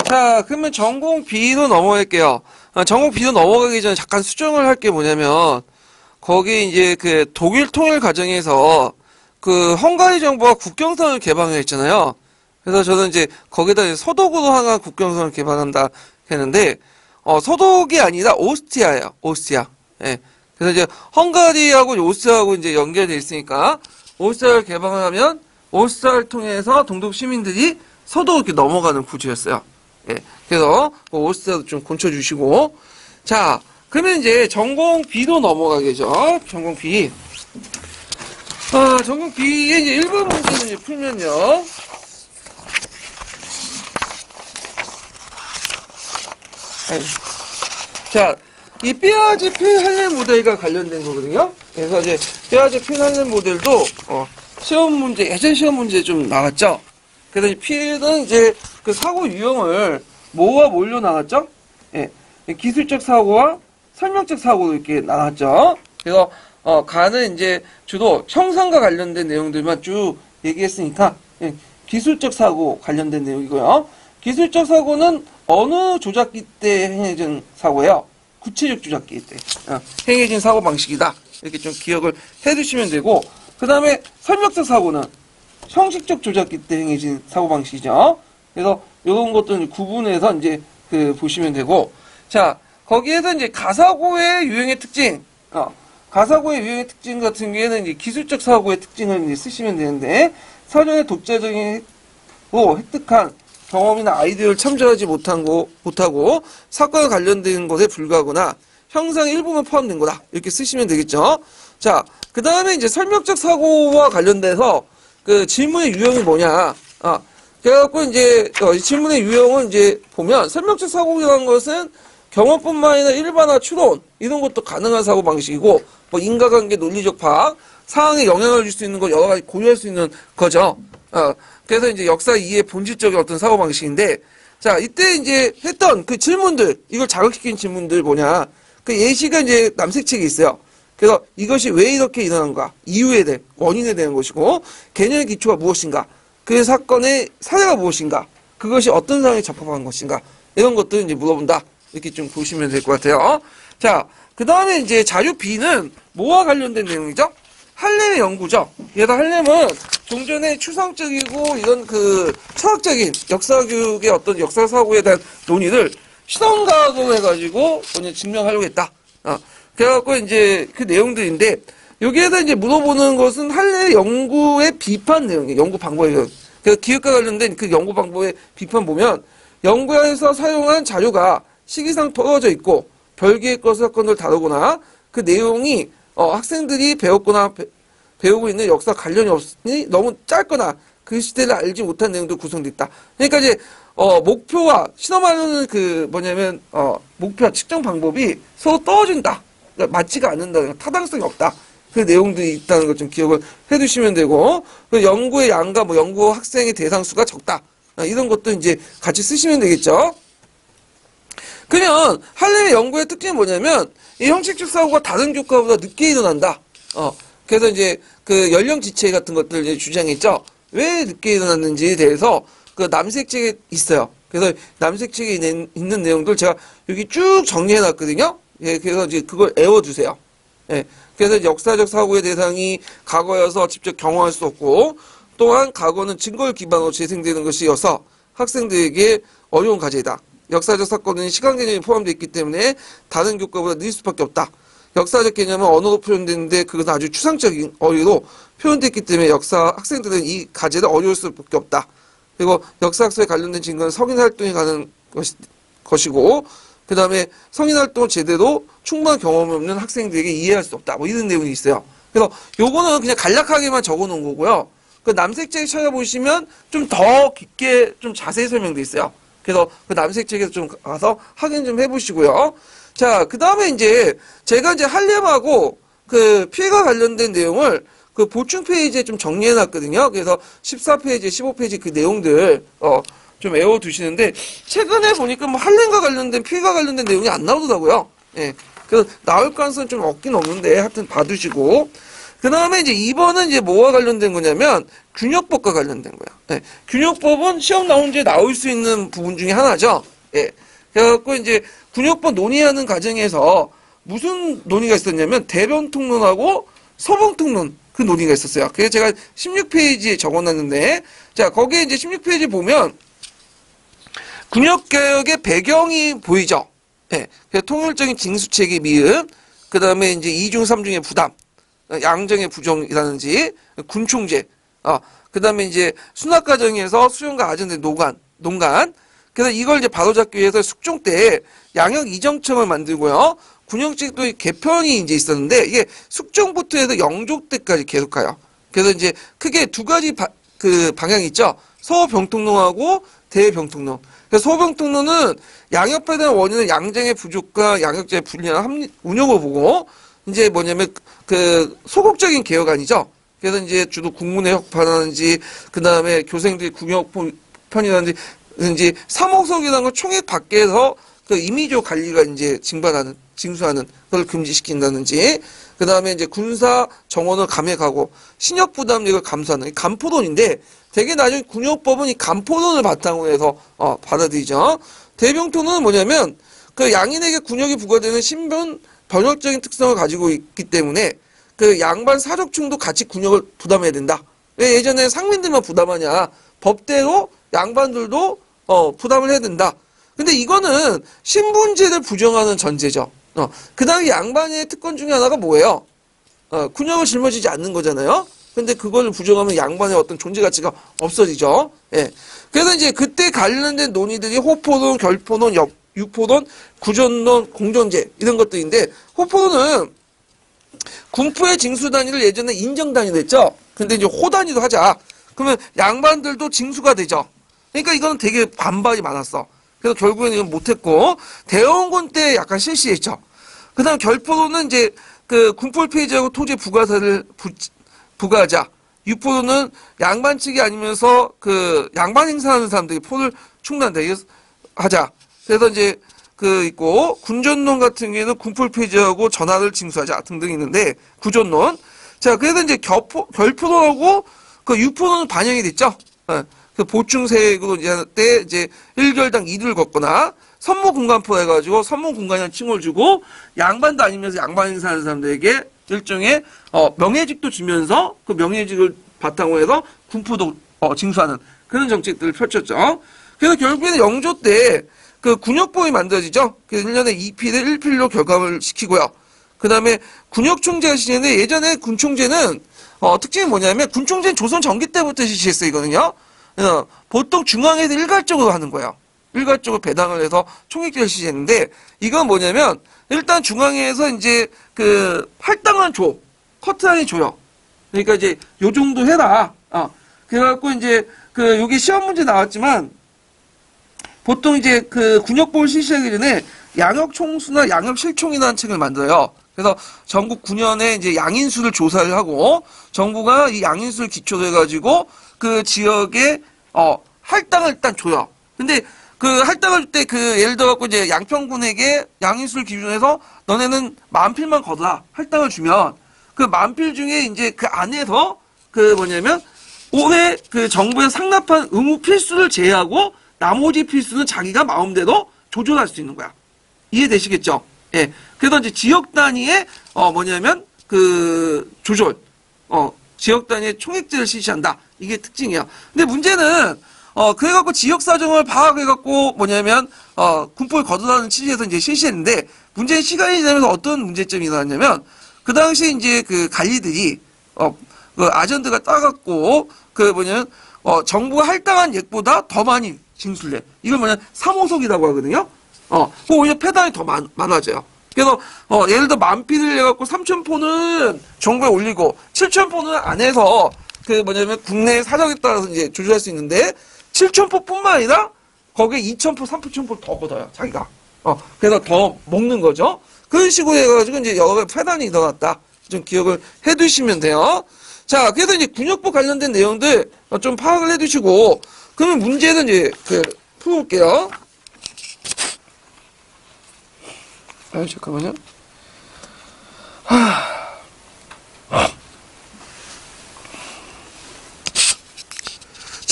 자, 그러면 전공 B로 넘어갈게요. 전공 B로 넘어가기 전에 잠깐 수정을 할 게 뭐냐면, 거기 이제 그 독일 통일 과정에서 그 헝가리 정부가 국경선을 개방을 했잖아요. 그래서 저는 이제 거기다 이제 서독으로 향한 국경선을 개방한다 했는데, 서독이 아니라 오스트리아예요. 오스트리아. 예. 그래서 이제 헝가리하고 오스트리아하고 이제 연결돼 있으니까, 오스트리아를 개방을 하면, 오스트리아를 통해서 동독 시민들이 서독 이렇게 넘어가는 구조였어요. 예. 그래서 오스트리아도 좀 고쳐주시고. 자, 그러면 이제 전공 B로 넘어가겠죠. 전공 B. 전공 B의 이제 1번 문제는 이제 풀면요. 자, 이 삐아제 필할렘 모델과 관련된 거거든요. 그래서 이제 삐아제 필할렘 모델도 시험 문제, 예전 시험 문제 좀 나왔죠. 그래서 이 필은 이제 그 사고 유형을 뭐와 뭘로 나왔죠? 예, 기술적 사고와 설명적 사고로 이렇게 나왔죠. 그래서 가는 이제 주로 형상과 관련된 내용들만 쭉 얘기했으니까 예, 기술적 사고 관련된 내용이고요. 기술적 사고는 어느 조작기 때 행해진 사고예요? 구체적 조작기 때 행해진 사고 방식이다. 이렇게 좀 기억을 해두시면 되고, 그 다음에 설명적 사고는 형식적 조작기 때 행해진 사고 방식이죠. 그래서 이런 것들은 구분해서 이제 보시면 되고, 자, 거기에서 이제 가사고의 유형의 특징, 가사고의 유형의 특징 같은 경우에는 이제 기술적 사고의 특징을 이제 쓰시면 되는데, 사전에 독자적인 획득한 경험이나 아이디어를 참조하지 못하고 사건과 관련된 것에 불과하거나 형상의 일부만 포함된 거다. 이렇게 쓰시면 되겠죠. 자, 그 다음에 이제 설명적 사고와 관련돼서 그 질문의 유형이 뭐냐. 그래갖고 이제 질문의 유형을 이제 보면 설명적 사고라는 것은 경험뿐만 아니라 일반화 추론 이런 것도 가능한 사고 방식이고, 뭐 인과관계 논리적 파악, 상황에 영향을 줄 수 있는 것 여러 가지 고려할 수 있는 거죠. 그래서 이제 역사 이해 본질적인 어떤 사고 방식인데, 자, 이때 이제 했던 그 질문들, 이걸 자극시킨 질문들 뭐냐. 그 예시가 이제 남색책에 있어요. 그래서 이것이 왜 이렇게 일어난가, 이유에 대한, 원인에 대한 것이고, 개념의 기초가 무엇인가, 그 사건의 사례가 무엇인가, 그것이 어떤 상황에 접합한 것인가, 이런 것들을 이제 물어본다. 이렇게 좀 보시면 될 것 같아요. 자, 그 다음에 이제 자료 B는 뭐와 관련된 내용이죠? 할렘의 연구죠. 얘도 할렘은 종전의 추상적이고 이런 그 철학적인 역사교육의 어떤 역사사고에 대한 논의를 실험과학으로 해가지고 증명하려고 했다. 그래갖고 이제 그 내용들인데, 여기에서 이제 물어보는 것은 할렘의 연구의 비판 내용이에요. 연구 방법이에요. 그래서 기획과 관련된 그 연구 방법의 비판 보면, 연구에서 사용한 자료가 시기상 떨어져 있고, 별개의 사건을 다루거나, 그 내용이 학생들이 배웠거나 배우고 있는 역사 관련이 없으니 너무 짧거나 그 시대를 알지 못한 내용도 구성되어 있다. 그러니까 이제 목표와 실험하는 그 뭐냐면 목표와 측정 방법이 서로 떨어진다. 그러니까 맞지가 않는다. 타당성이 없다. 그 내용들이 있다는 걸 좀 기억을 해두시면 되고, 그 연구의 양과 뭐 연구 학생의 대상 수가 적다. 이런 것도 이제 같이 쓰시면 되겠죠. 그러면 할렘의 연구의 특징이 뭐냐면, 이 형식적 사고가 다른 교과보다 늦게 일어난다. 그래서 이제 그 연령 지체 같은 것들 이제 주장했죠. 왜 늦게 일어났는지에 대해서 그 남색책에 있어요. 그래서 남색책에 있는 내용들 제가 여기 쭉 정리해 놨거든요. 예, 그래서 이제 그걸 애워두세요. 예, 그래서 역사적 사고의 대상이 과거여서 직접 경험할 수 없고, 또한 과거는 증거를 기반으로 재생되는 것이어서 학생들에게 어려운 과제이다. 역사적 사건은 시간 개념이 포함되어 있기 때문에 다른 교과보다 느릴 수밖에 없다. 역사적 개념은 언어로 표현되는데 그것은 아주 추상적인 어휘로 표현됐기 때문에 학생들은 이 과제를 어려울 수밖에 없다. 그리고 역사학서에 관련된 증거는 성인활동에 가는 것이고, 그 다음에 성인활동을 제대로 충분한 경험이 없는 학생들에게 이해할 수 없다. 뭐 이런 내용이 있어요. 그래서 요거는 그냥 간략하게만 적어 놓은 거고요. 그 남색책 찾아보시면 좀 더 깊게 좀 자세히 설명되어 있어요. 그래서 그 남색책에서 좀 가서 확인 좀 해보시고요. 자, 그 다음에 이제 제가 이제 할렘하고 그 피해가 관련된 내용을 그 보충 페이지에 좀 정리해 놨거든요. 그래서 14페이지, 15페이지 그 내용들 좀 외워두시는데, 최근에 보니까 뭐 할렘과 관련된 피해가 관련된 내용이 안 나오더라고요. 예. 그래서 나올 가능성은 좀 없긴 없는데 하여튼 봐두시고, 그 다음에 이제 2번은 이제 뭐와 관련된 거냐면 균역법과 관련된 거야. 예. 균역법은 시험 나온 문제에 나올 수 있는 부분 중에 하나죠. 예. 그래갖고 이제 균역법 논의하는 과정에서 무슨 논의가 있었냐면 대변통론하고 서봉통론 그 논의가 있었어요. 그래서 제가 16페이지에 적어놨는데, 자, 거기에 이제 16페이지 보면 군역개혁의 배경이 보이죠. 예. 그래서 통일적인 징수책의 미흡, 그 다음에 이제 2중 3중의 부담, 양정의 부정이라든지 군총제, 그 다음에 이제 순학과정에서 수용과 아전의 농간, 그래서 이걸 이제 바로잡기 위해서 숙종 때 양역 이정청을 만들고요. 군역제도 개편이 이제 있었는데, 이게 숙종부터 해서 영조 때까지 계속 가요. 그래서 이제 크게 두 가지 그 방향이 있죠. 서병통론하고 대병통론. 그래서 서병통론은 양역에 대한 원인은 양정의 부족과 양역제의 불리한 운용을 보고, 이제 뭐냐면 그 소극적인 개혁안이죠. 그래서 이제 주로 국문의 혁파라든지 그 다음에 교생들이 군역편이라든지 사목석이라는 걸 총액 밖에서 그 임의적 관리가 이제 징수하는 그걸 금지시킨다든지 그 다음에 이제 군사 정원을 감액하고 신역 부담력을 감수하는 간포론인데 되게 나중에 군역법은 이 간포론을 바탕으로 해서 받아들이죠. 대병통론은 뭐냐면 그 양인에게 군역이 부과되는 신변 변혁적인 특성을 가지고 있기 때문에 그 양반 사족층도 같이 군역을 부담해야 된다. 왜 예전에 상민들만 부담하냐. 법대로 양반들도 부담을 해야 된다. 근데 이거는 신분제를 부정하는 전제죠. 그 다음에 양반의 특권 중에 하나가 뭐예요? 군역을 짊어지지 않는 거잖아요. 근데 그걸 부정하면 양반의 어떤 존재 가치가 없어지죠. 예. 그래서 이제 그때 관련된 논의들이 호포론, 결포론, 육포론, 구전론, 공존제 이런 것들인데 호포론은 군포의 징수 단위를 예전에 인정 단위로 했죠. 근데 이제 호 단위로 하자. 그러면 양반들도 징수가 되죠. 그러니까 이거는 되게 반발이 많았어. 그래서 결국에는 이건 못했고 대원군 때 약간 실시했죠. 그다음 결포로는 이제 그 군포 폐지하고 토지 부가세를 부과하자. 육포로는 양반 측이 아니면서 그 양반 행사하는 사람들이 포를 충당한다 하자. 그래서 이제 그 있고 군전론 같은 경우에는 군포 폐지하고 전하를 징수하자 등등 있는데 구전론. 자 그래서 이제 결포로하고 그 육포로는 반영이 됐죠. 그 보충세액으로 이제 1결당 2를 걷거나 선무군관포 해가지고 선무군관이라는 칭호를 주고 양반도 아니면서 양반 행사하는 사람들에게 일종의 명예직도 주면서 그 명예직을 바탕으로 해서 군포도 징수하는 그런 정책들을 펼쳤죠. 그래서 결국에는 영조 때 그 군역법이 만들어지죠. 그래서 1년에 2필을 1필로 결감을 시키고요. 그 다음에 군역총재가 시행했는데 예전에 군총재는 특징이 뭐냐면 군총재는 조선 전기 때부터 실시했어요. 이거는요. 보통 중앙에서 일괄적으로 하는 거예요. 일괄적으로 배당을 해서 총액제를 시행했는데 이건 뭐냐면 일단 중앙에서 이제 그 할당은 줘. 커트라인이 줘요. 그러니까 이제 요 정도 해라. 그래갖고 이제 그 여기 시험 문제 나왔지만 보통 이제 그 군역법을 실시하기 전에 양역총수나 양역실총이라는 책을 만들어요. 그래서 전국 9년에 이제 양인수를 조사를 하고 정부가 이 양인수를 기초로 해가지고 그 지역에 할당을 일단 줘요. 근데 그 할당을 줄 때 그 예를 들어 갖고 이제 양평군에게 양인수를 기준으로 해서 너네는 만필만 거둬라 할당을 주면 그 만필 중에 이제 그 안에서 그 뭐냐면 올해 그 정부에 상납한 의무 필수를 제외하고 나머지 필수는 자기가 마음대로 조절할 수 있는 거야. 이해되시겠죠? 예. 그래서 이제 지역 단위의 뭐냐면 그 조절, 지역 단위의 총액제를 실시한다. 이게 특징이야. 근데 문제는 그래갖고 지역 사정을 파악해갖고 뭐냐면 군포를 거두라는 취지에서 이제 실시했는데 문제는 시간이 지나면서 어떤 문제점이 일어났냐면 그 당시 이제 그 관리들이 그 아전드가 따갖고 그 뭐냐면 정부가 할당한 액보다 더 많이 징수를 해. 이걸 뭐냐 3호속이라고 하거든요. 그 오히려 패당이 더 많아져요. 그래서 예를 들어 만필을 해갖고 3,000포는 정부에 올리고 7,000포는 안 해서 그 뭐냐면 국내 사정에 따라서 이제 조절할 수 있는데 7,000포뿐만 아니라 거기에 2,000포, 3,000포를 더 걷어요. 자기가. 그래서 더 먹는 거죠. 그런 식으로 해가지고 이제 여러 가지 패단이 일어났다. 좀 기억을 해두시면 돼요. 자, 그래서 이제 군역법 관련된 내용들 좀 파악을 해두시고 그러면 문제는 이제 풀어볼게요. 잠깐만요.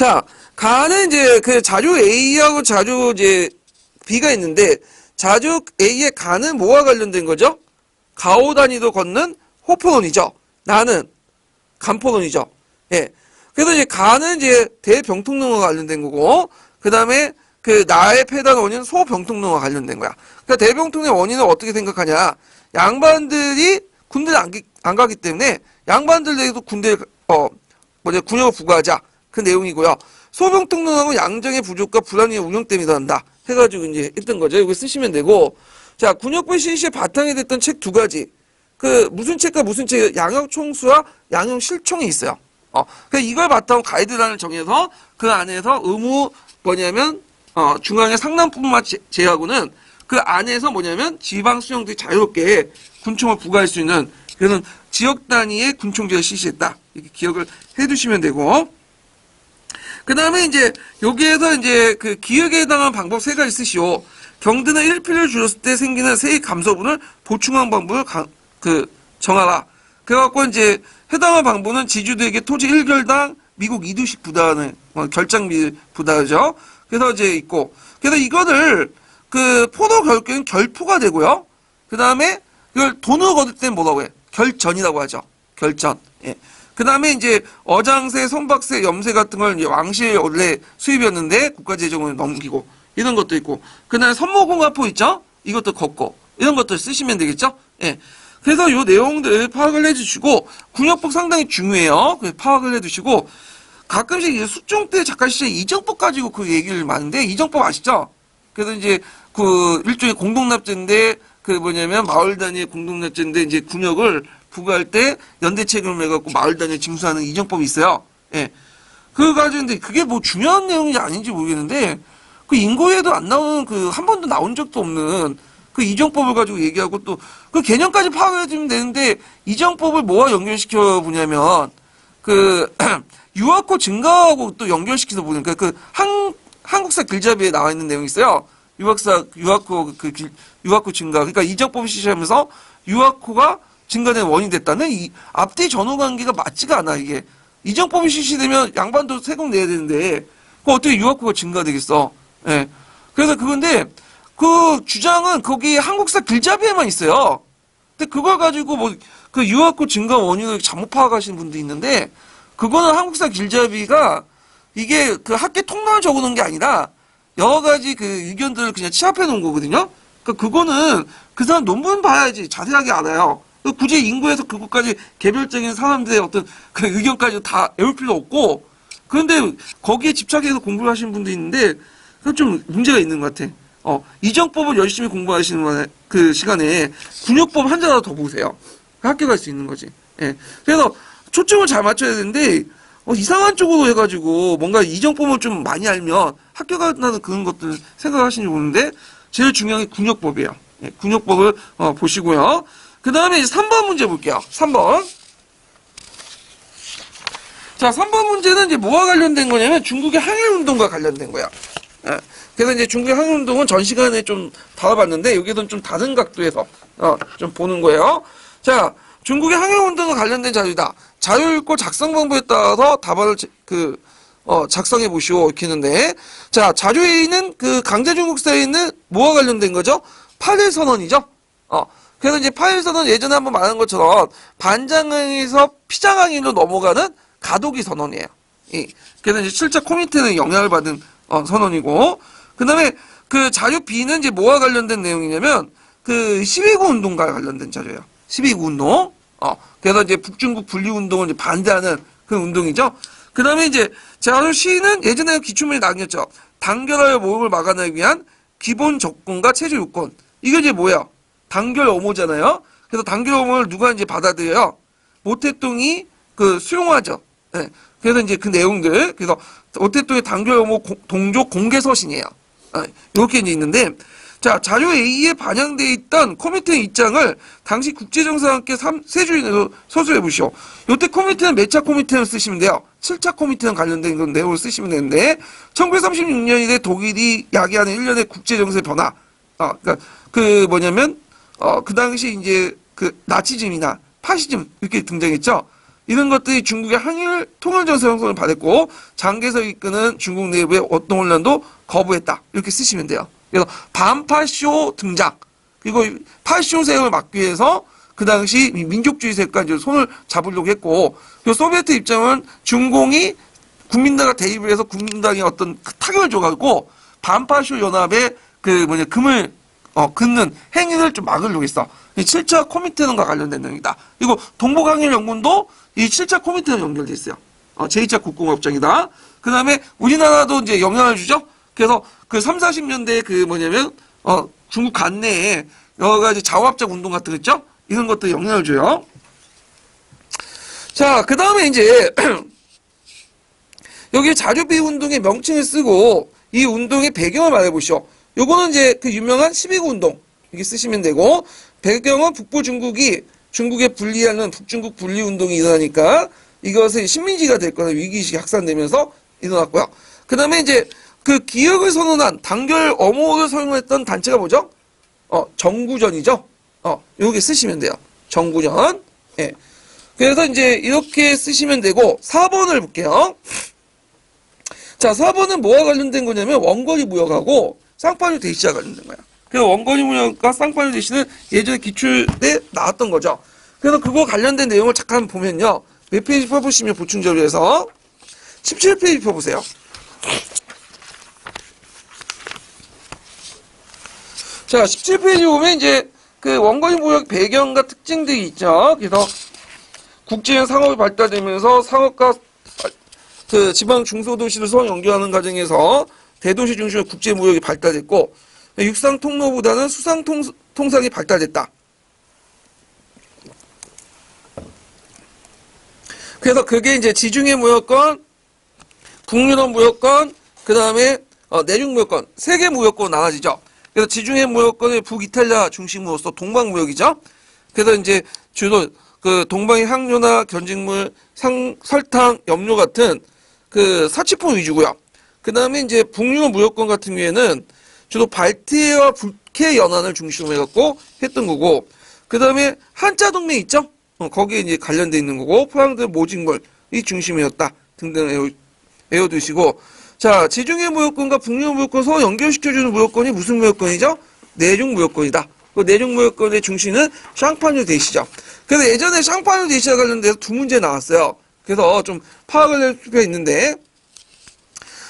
자, 가는 이제 그 자주 A하고 자주 이제 B가 있는데, 자주 A의 가는 뭐와 관련된 거죠? 가오 단위도 걷는 호포논이죠. 나는 간포논이죠. 예. 그래서 이제 가는 이제 대병통론과 관련된 거고, 그 다음에 그 나의 폐단 원인은 소병통론과 관련된 거야. 그러니까 대병통의 원인은 어떻게 생각하냐? 양반들이 군대를 안 가기 때문에 양반들에게도 군대 군역을 부과하자 그 내용이고요. 소병통론하고 양정의 부족과 불안의 운영 때문에 일어난다 해가지고 이제 했던 거죠. 이거 쓰시면 되고, 자 군역부 실시의 바탕이 됐던 책 두 가지. 그 무슨 책과 무슨 책, 양형총수와 양형실총이 있어요. 그러니까 이걸 바탕으로 가이드라인을 정해서 그 안에서 의무 뭐냐면 중앙의 상남뿐만 제하고는 그 안에서 뭐냐면 지방 수령들이 자유롭게 군총을 부과할 수 있는 그런 지역 단위의 군총제를 실시했다. 이렇게 기억을 해두시면 되고, 그 다음에 이제 여기에서 이제 그 기역에 해당하는 방법 세 가지 쓰시오. 경드는 1필을 줄였을 때 생기는 세액 감소분을 보충한 방법을 정하라. 그래갖고 이제 해당하는 방법은 지주들에게 토지 1결당 미국 2두씩 부담하는 결장비 부담이죠. 그래서 이제 있고, 그래서 이거를 그 포도 결국에는 결포가 되고요. 그 다음에 이걸 돈으로 거둘 때는 뭐라고 해? 결전이라고 하죠. 결전. 예. 그 다음에 이제 어장세, 선박세, 염세 같은 걸 이제 왕실 원래 수입이었는데 국가재정을 넘기고 이런 것도 있고, 그 다음에 선모공화포 있죠? 이것도 걷고 이런 것들 쓰시면 되겠죠? 예. 그래서 요 내용들 파악을 해주시고, 군역법 상당히 중요해요. 그래서 파악을 해두시고, 가끔씩 이제 숙종 때 잠깐 시절 이정법 가지고 그 얘기를 많은데, 이정법 아시죠? 그래서 이제 그 일종의 공동납제인데, 그 뭐냐면 마을 단위의 공동납제인데, 이제 군역을 부과할 때 연대 책임을 해갖고 마을 단위에 징수하는 이정법이 있어요. 예. 그거 가지고인데 그게 뭐 중요한 내용인지 아닌지 모르겠는데, 그 인고에도 안 나오는 그 한 번도 나온 적도 없는 그 이정법을 가지고 얘기하고 또 그 개념까지 파악해주면 되는데, 이정법을 뭐와 연결시켜 보냐면 그 유학고 증가하고 또 연결시켜서 보니까 그 한국사 길잡이에 나와 있는 내용이 있어요. 유학고 증가. 그러니까 이정법을 실시하면서 유학고가 증가된 원인이 됐다는 이 앞뒤 전후 관계가 맞지가 않아. 이게 이정법이 실시되면 양반도 세금 내야 되는데 그 어떻게 유학고가 증가되겠어? 예. 그래서 그건데 그 주장은 거기 한국사 길잡이에만 있어요. 근데 그걸 가지고 뭐 그 유학고 증가 원인을 잘못 파악하시는 분도 있는데, 그거는 한국사 길잡이가 이게 그 학계 통론을 적어놓은 게 아니라 여러 가지 그 의견들을 그냥 취합해 놓은 거거든요. 그거는 그 사람 논문 봐야지 자세하게 알아요. 굳이 인구에서 그것까지 개별적인 사람들의 어떤 그 의견까지 다 외울 필요 없고, 그런데 거기에 집착해서 공부를 하시는 분도 있는데 그건 좀 문제가 있는 것 같아. 이정법을 열심히 공부하시는 그 시간에 군역법 한 자라도 더 보세요. 학교 갈 수 있는 거지. 예. 그래서 초점을 잘 맞춰야 되는데, 이상한 쪽으로 해가지고 뭔가 이정법을 좀 많이 알면 학교 간다는 그런 것들 생각하시는지 모르는데, 제일 중요한 게 군역법이에요. 예. 군역법을 보시고요. 그 다음에 이제 3번 문제 볼게요. 3번. 자, 3번 문제는 이제 뭐와 관련된 거냐면 중국의 항일운동과 관련된 거야. 예. 그래서 이제 중국의 항일운동은 전 시간에 좀 다뤄봤는데, 여기서는 좀 다른 각도에서 좀 보는 거예요. 자, 중국의 항일운동과 관련된 자료다. 자료 읽고 작성 방법에 따라서 답안을 작성해 보시오. 이렇게 했는데, 자, 자료 A는 그 강제중국사에 있는 뭐와 관련된 거죠? 8일 선언이죠. 그래서 이제 8일 선언 예전에 한번 말한 것처럼 반장항에서 피장항일로 넘어가는 가도기 선언이에요. 그래서 이제 7차 코미테는 영향을 받은 선언이고, 그 다음에 그 자료 B는 이제 뭐와 관련된 내용이냐면 그 12구 운동과 관련된 자료예요. 12구 운동. 그래서 이제 북중국 분리운동을 이제 반대하는 그 운동이죠. 그 다음에 이제 자료 C는 예전에 기출문에 나뉘었죠. 단결하여 모욕을 막아내기 위한 기본 조건과 체제 요건. 이게 이제 뭐야? 단결 엄호잖아요. 그래서 단결 엄호를 누가 이제 받아들여요? 모택동이 그 수용하죠. 네. 그래서 이제 그 내용들. 그래서 모택동의 단결 엄호 동족 공개 서신이에요. 이렇게 이제 있는데, 자, 자료 A에 반영되어 있던 코미테의 입장을 당시 국제정상과 함께 3주 이내로 서술해 보시오. 요때 코미테는 몇 차 코미테를 쓰시면 돼요? 7차 코미테랑 관련된 건 내용을 쓰시면 되는데, 1936년에 독일이 야기하는 1년의 국제정세 변화. 그러니까 그 뭐냐면 그 당시 이제 그 나치즘이나 파시즘 이렇게 등장했죠. 이런 것들이 중국의 항일 통일전선 형성을 받았고 장개석이 이끄는 중국 내부의 어떤 혼란도 거부했다. 이렇게 쓰시면 돼요. 그래서 반파쇼 등장. 그리고 파쇼 세력을 막기 위해서 그 당시 민족주의 세력과 이제 손을 잡으려고 했고, 그 소비에트 입장은 중공이 국민당과 대립을 해서 국민당이 어떤 타격을 줘가지고 반파쇼 연합의 금을 긋는 행위를 좀 막으려고 했어. 이 7차 코민테넌과 관련된 내용이다. 그리고 동북항일연군도 이 7차 코민테넌 연결돼 있어요. 제2차 국공업장이다. 그 다음에 우리나라도 이제 영향을 주죠. 그래서 그 3, 40년대 중국 관내에 여러 가지 자화합작 운동 같은 거 있죠? 이런 것들이 영향을 줘요. 자, 그 다음에 이제, 여기 자주비 운동의 명칭을 쓰고, 이 운동의 배경을 말해보시오. 요거는 이제 그 유명한 12구 운동. 이렇게 쓰시면 되고, 배경은 북부 중국에 분리하는 북중국 분리 운동이 일어나니까, 이것이 식민지가 될 거는 위기의식이 확산되면서 일어났고요. 그 다음에 이제, 그 기역을 선언한 단결 엄호를 선언했던 단체가 뭐죠? 정구전이죠. 요게 쓰시면 돼요. 정구전. 예. 그래서 이제 이렇게 쓰시면 되고 4번을 볼게요. 자, 4번은 뭐와 관련된 거냐면 원거리 무역하고 쌍파뉴 대시와 관련된 거야. 그래서 원거리 무역과 쌍파뉴 대시는 예전에 기출에 나왔던 거죠. 그래서 그거 관련된 내용을 잠깐 보면요. 몇 페이지 펴보시면 보충 자료에서 17페이지 펴보세요. 자, 17페이지 보면 이제 그 원거리 무역 배경과 특징들이 있죠. 그래서 국제형 상업이 발달되면서 상업과 그 지방 중소도시를 서로 연결하는 과정에서 대도시 중심의 국제 무역이 발달됐고 육상 통로보다는 수상 통상이 발달됐다. 그래서 그게 이제 지중해 무역권, 북유럽 무역권, 그 다음에 내륙 무역권, 세계 무역권 나눠지죠. 그래서 지중해 무역권의 북이탈리아 중심으로서 동방 무역이죠. 그래서 이제 주로 그 동방의 향료나 견직물, 설탕, 염료 같은 그 사치품 위주고요. 그 다음에 이제 북유럽 무역권 같은 경우에는 주로 발트해와 북해 연안을 중심으로 해갖고 했던 거고, 그 다음에 한자 동맹 있죠? 거기에 이제 관련돼 있는 거고, 포항들 모직물이 중심이었다 등등 외워두시고, 자, 지중해 무역권과 북유럽 무역권 서로 연결시켜주는 무역권이 무슨 무역권이죠? 내륙 무역권이다. 그 내륙 무역권의 중심은 샹파뉴 대시죠. 그래서 예전에 샹파뉴 대시와 관련돼서 두 문제 나왔어요. 그래서 좀 파악을 할 필요가 있는데,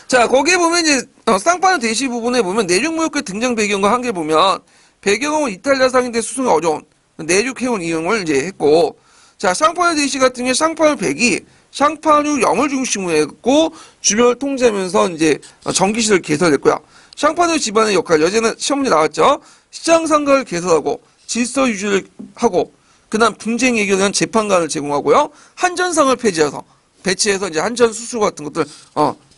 자, 거기에 보면 이제 쌍파뉴 대시 부분에 보면 내륙 무역권 등장 배경과 한계 보면 배경은 이탈리아 상인대 수송이 어려운 내륙 해운 이용을 이제 했고, 자, 샹파뉴 대시 같은 경우 샹파뉴 100이 샹파뉴 0을 중심으로 했고 주변을 통제하면서 이제 전기시설을 개설했고요. 샹파뉴 집안의 역할, 예전에 시험 문제 나왔죠. 시장 상가를 개설하고 질서 유지를 하고, 그다음 분쟁 해결에 대한 재판관을 제공하고요. 한전상을 폐지해서 배치해서 이제 한전 수수 같은 것들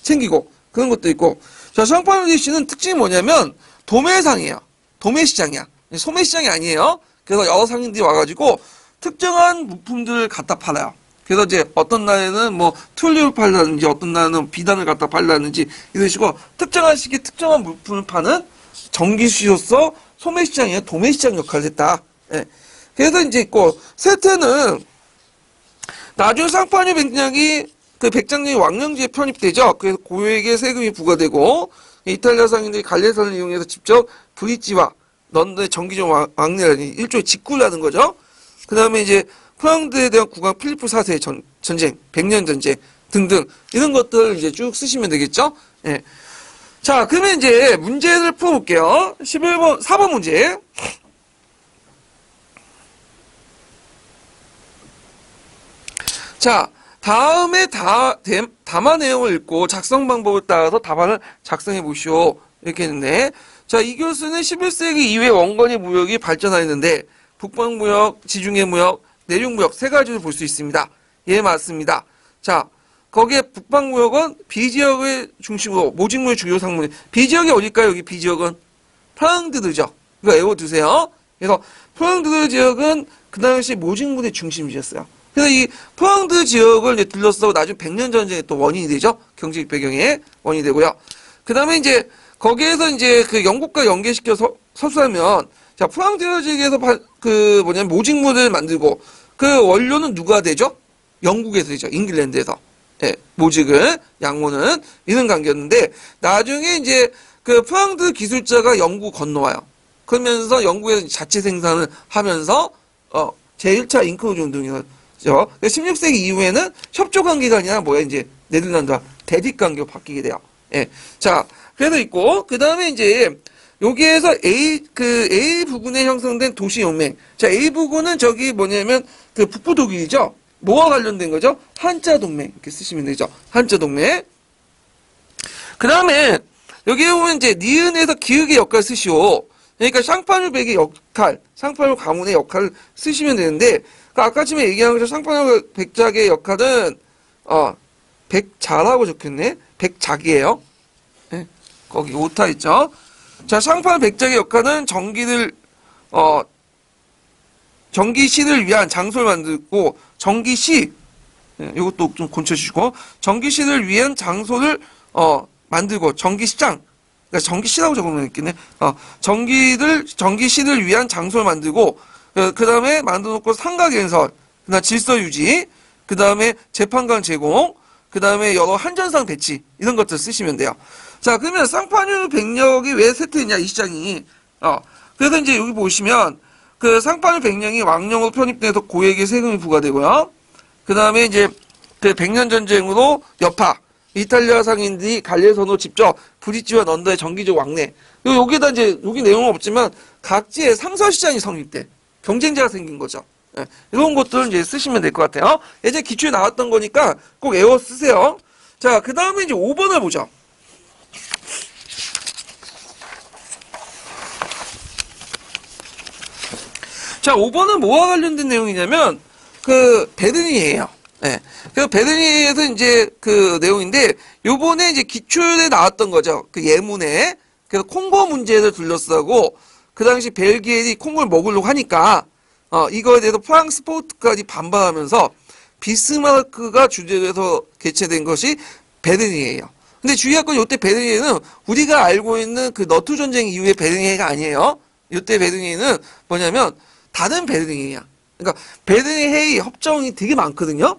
챙기고 그런 것도 있고. 자, 샹파뉴 대시는 특징이 뭐냐면 도매상이에요. 도매시장이야. 소매시장이 아니에요. 그래서 여러 상인들이 와가지고 특정한 물품들을 갖다 팔아요. 그래서 이제 어떤 날에는 뭐 튤립을 팔라든지 어떤 날에는 비단을 갖다 팔라든지 이런 식으로 특정한 시기에 특정한 물품을 파는 전기시로서 소매시장이나 도매시장 역할을 했다. 예. 그래서 이제 있고, 셋째는 나중에 쌍파뉴 백량이 그 백장량이 왕령지에 편입되죠. 그래서 고유에게 세금이 부과되고 이탈리아 상인들이 갈레산을 이용해서 직접 브릿지와 런던의 정기적 왕래라니 일종의 직구라는 거죠. 그 다음에 이제 프랑스에 대한 국왕 필리프 4세의 전쟁, 백년 전쟁 등등 이런 것들 이제 쭉 쓰시면 되겠죠. 예. 자, 그러면 이제 문제를 풀어볼게요. 11번, 4번 문제. 자, 다음에 담화 내용을 읽고 작성 방법을 따라서 답안을 작성해 보시오. 이렇게 했는데, 자, 이 교수는 11세기 이후에 원거리 무역이 발전하였는데 북방무역, 지중해무역, 내륙무역 세 가지를 볼 수 있습니다. 예, 맞습니다. 자, 거기에 북방무역은 B지역을 중심으로 모직물의 주요 상물이, B지역이 어딜까요? 여기 B지역은 프랑드르죠. 이거 외워두세요. 그래서 프랑드르 지역은 그 당시 모직물의 중심지였어요. 그래서 이 포항드 지역을 이제 둘러싸고 나중 100년 전쟁의 또 원인이 되죠. 경제적 배경에 원인이 되고요. 그 다음에 이제 거기에서 이제 그 영국과 연계시켜서 서술하면, 자, 포항드 지역에서 모직물을 만들고 그 원료는 누가 되죠? 영국에서 이죠. 잉글랜드에서. 예, 모직을, 양모는 이런 관계였는데, 나중에 이제 그 프랑스 기술자가 영국 건너와요. 그러면서 영국에서 자체 생산을 하면서, 제1차 잉크로즈 운동이죠. 16세기 이후에는 협조 관계가 아니라 뭐야, 이제 네덜란드와 대립 관계로 바뀌게 돼요. 예. 자, 그래서 있고, 그 다음에 이제, 여기에서 A 부근에 형성된 도시연맹. 자, A 부근은 저기 뭐냐면, 그 북부 독일이죠? 뭐와 관련된 거죠? 한자 동맹. 이렇게 쓰시면 되죠. 한자 동맹. 그 다음에, 여기에 보면 이제, 니은에서 기역의 역할 쓰시오. 그러니까 샹파뉴백의 역할, 샹파뉴 가문의 역할을 쓰시면 되는데, 그 아까 전에 얘기한 것처럼 샹파뉴 백작의 역할은, 백자라고 적혔네? 백작이에요. 네, 거기 오타 있죠? 자, 샹파뉴 백작의 역할은 전기시를 위한 장소를 만들고, 전기시, 네, 이것도 좀 곤쳐주시고, 전기시를 위한 장소를, 만들고, 전기시장, 그러니까 전기시라고 적으면 있겠네. 전기시를 위한 장소를 만들고, 그 다음에 만들어놓고 상가 개설, 그 다음 질서 유지, 그 다음에 재판관 제공, 그 다음에 여러 한전상 배치, 이런 것들 쓰시면 돼요. 자, 그러면 쌍파뉴 백령이 왜 세트했냐, 이 시장이. 그래서 이제 여기 보시면, 그 쌍파뉴 백령이 왕령으로 편입돼서 고액의 세금이 부과되고요. 그 다음에 이제 그 백년전쟁으로 여파, 이탈리아 상인들이 갈레선으로 직접 브릿지와 런던의 정기적 왕래. 여기다 이제, 여기 내용은 없지만, 각지의 상설시장이 성립돼. 경쟁자가 생긴 거죠. 예, 이런 것들은 이제 쓰시면 될 것 같아요. 예전에 기초에 나왔던 거니까 꼭 외워 쓰세요. 자, 그 다음에 이제 5번을 보죠. 자, 5번은 뭐와 관련된 내용이냐면, 그, 베르니에요. 예. 그 베르니에서 이제 그 내용인데, 요번에 이제 기출에 나왔던 거죠. 그 예문에. 그래서 콩고 문제를 둘러싸고, 그 당시 벨기에이 콩고를 먹으려고 하니까, 이거에 대해서 프랑스 포르투갈이 반발하면서 비스마르크가 주재로 해서 개최된 것이 베르니에예요. 근데 주의할 건 이때 베르니에는 우리가 알고 있는 그 너투 전쟁 이후의 베르니에가 아니에요. 이때 베르니에는 뭐냐면 다른 베르니에야. 그러니까 베르니에 회의 협정이 되게 많거든요.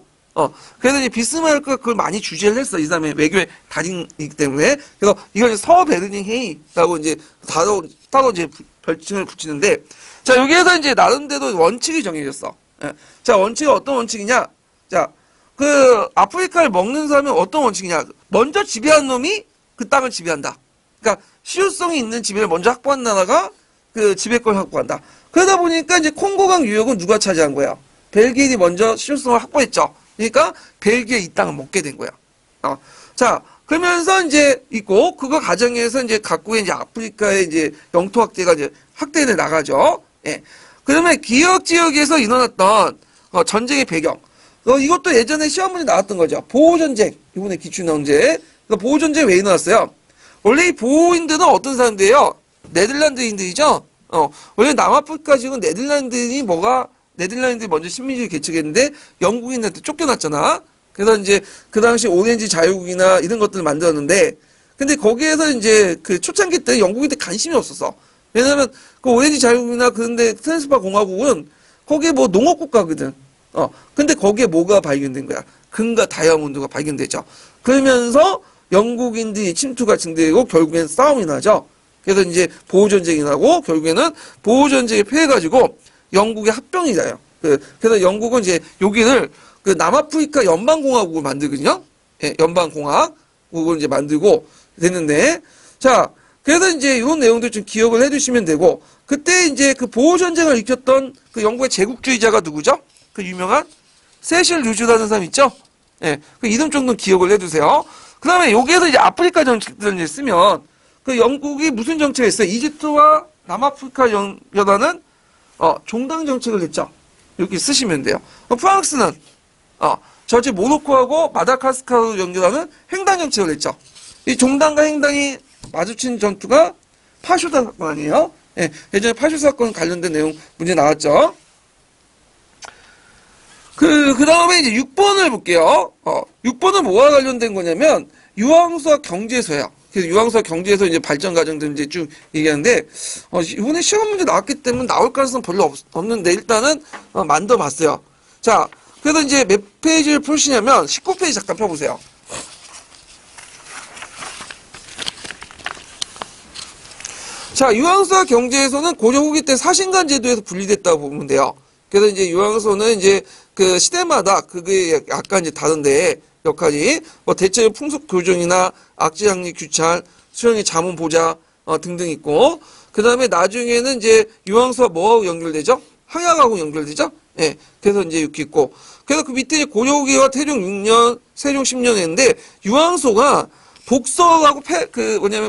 그래서 이제 비스마르크가 그걸 많이 주재를 했어. 이 사람의 외교의 달인이기 때문에. 그래서 이걸 서베르닌 회의라고 이제 따로 이제 별칭을 붙이는데, 자, 여기에서 이제 나름대로 원칙이 정해졌어. 예. 자, 원칙은 어떤 원칙이냐? 자, 그 아프리카를 먹는 사람은 어떤 원칙이냐? 먼저 지배한 놈이 그 땅을 지배한다. 그러니까 실효성이 있는 지배를 먼저 확보한 나라가 그 지배권을 확보한다. 그러다 보니까 이제 콩고강 유역은 누가 차지한 거야? 벨기에이 먼저 실효성을 확보했죠. 그러니까 벨기에 이 땅을 먹게 된 거야. 자, 그러면서 이제 있고 그거 과정에서 이제 각국의 이제 아프리카의 이제 영토 확대가 이제 확대해 나가죠. 예. 그다음에 기역 지역에서 일어났던 전쟁의 배경. 이것도 예전에 시험 문제 나왔던 거죠. 보호 전쟁. 이번에 기출 나온 문제. 보호 전쟁 왜 일어났어요? 원래 이 보호인들은 어떤 사람들이에요? 네덜란드인들이죠. 원래 남아프리카 지역은 네덜란드인이 먼저 식민지를 개척했는데 영국인한테 쫓겨났잖아. 그래서 이제 그 당시 오렌지 자유국이나 이런 것들을 만들었는데, 근데 거기에서 이제 그 초창기 때 영국인들 관심이 없었어. 왜냐면 그 오렌지 자유국이나 그런데 트랜스파 공화국은 거기에 뭐 농업국가거든. 근데 거기에 뭐가 발견된 거야? 금과 다이아몬드가 발견되죠. 그러면서 영국인들이 침투가 증대되고 결국엔 싸움이 나죠. 그래서 이제 보호전쟁이 나고 결국에는 보호전쟁에 패해가지고 영국의 합병이 나요. 그래서 영국은 이제 여기를 그 남아프리카 연방공화국을 만들거든요. 예, 연방공화국을 이제 만들고 됐는데, 자, 그래서 이제 이런 내용들 좀 기억을 해두시면 되고, 그때 이제 그 보호전쟁을 일으켰던 그 영국의 제국주의자가 누구죠? 그 유명한 세실 루즈라는 사람 있죠? 예, 그 이름 정도는 기억을 해두세요. 그 다음에 여기에서 이제 아프리카 정책들을 이제 쓰면, 그 영국이 무슨 정책을 했어요? 이집트와 남아프리카 연합은 종당 정책을 했죠. 여기 쓰시면 돼요. 프랑스는 저지 모로코하고 마다가스카르로 연결하는 횡단 정책을 했죠. 이 종당과 횡단이 마주친 전투가 파쇼다 사건 아니에요? 예, 예전에 파쇼 사건 관련된 내용 문제 나왔죠. 그 다음에 이제 6번을 볼게요. 6번은 뭐와 관련된 거냐면 유황수학 경제소예요. 그래서 유황수학 경제에서 이제 발전 과정들 이제 쭉 얘기하는데, 이번에 시험 문제 나왔기 때문에 나올 가능성 별로 없는데 일단은 만들어 봤어요. 자, 그래서 이제 몇 페이지를 푸시냐면 19페이지 잠깐 펴보세요. 자, 유황수와 경제에서는 고려 후기 때 사신간 제도에서 분리됐다고 보면 돼요. 그래서 이제 유황소는 이제 그 시대마다 그게 약간 이제 다른데 역할이 뭐 대체적 풍속 교정이나 악재 장리 규찰, 수령의 자문 보좌 등등 있고, 그 다음에 나중에는 이제 유황소와 뭐하고 연결되죠? 항약하고 연결되죠? 예. 그래서 이제 이렇게 있고, 그래서 그 밑에 고려 후기와 태종 6년, 세종 10년인데 유황소가 복서하고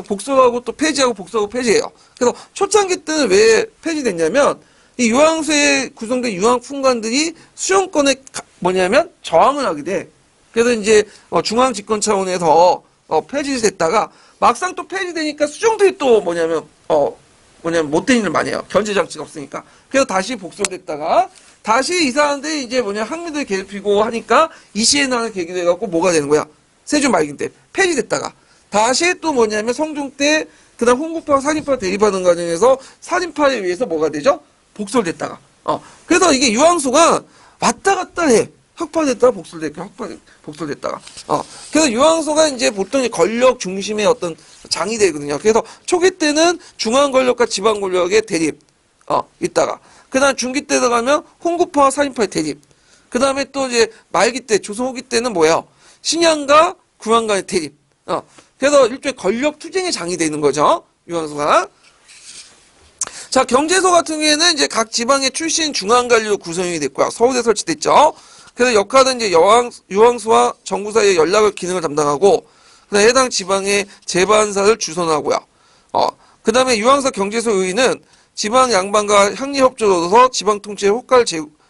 복서하고 또 폐지하고 복서하고 폐지해요. 그래서 초창기 때는 왜 폐지됐냐면 이 유황소에 구성된 유황fun관들이 수용권에 저항을 하게 돼. 그래서 이제 중앙 집권 차원에서 폐지됐다가 막상 또 폐지되니까 수종들이 또 못된 일을 많이 해요. 견제 장치가 없으니까. 그래서 다시 복소됐다가 다시 이 사람들이 이제 항민들 괴롭히고 하니까 이시해나는 계기도 해갖고 뭐가 되는 거야? 세종 말기 때 폐지됐다가 다시 또 성종 때 그다음 홍국파와 살인파 대립하는 과정에서 살인파에 의해서 뭐가 되죠? 복설됐다가 그래서 이게 유황소가 왔다 갔다 해. 혁파됐다가 복설됐다가 그래서 유황소가 이제 보통 권력 중심의 어떤 장이 되거든요. 그래서 초기 때는 중앙 권력과 지방 권력의 대립 있다가 그다음 중기 때 들어가면 홍국파와 살인파의 대립. 그다음에 또 이제 말기 때 조선 후기 때는 뭐예요? 신양과 궁왕 간의 대립. 그래서 일종의 권력 투쟁의 장이 되는 거죠. 유황소가. 자, 경제소 같은 경우에는 이제 각 지방의 출신 중앙관리로 구성이 됐고요. 서울에 설치됐죠. 그래서 역할은 이제 유황소와 정부 사이의 연락을 기능을 담당하고, 그다음에 해당 지방의 재반사를 주선하고요. 그 다음에 유황소 경제소 의의는 지방 양반과 향리 협조로서 지방 통치의 효과를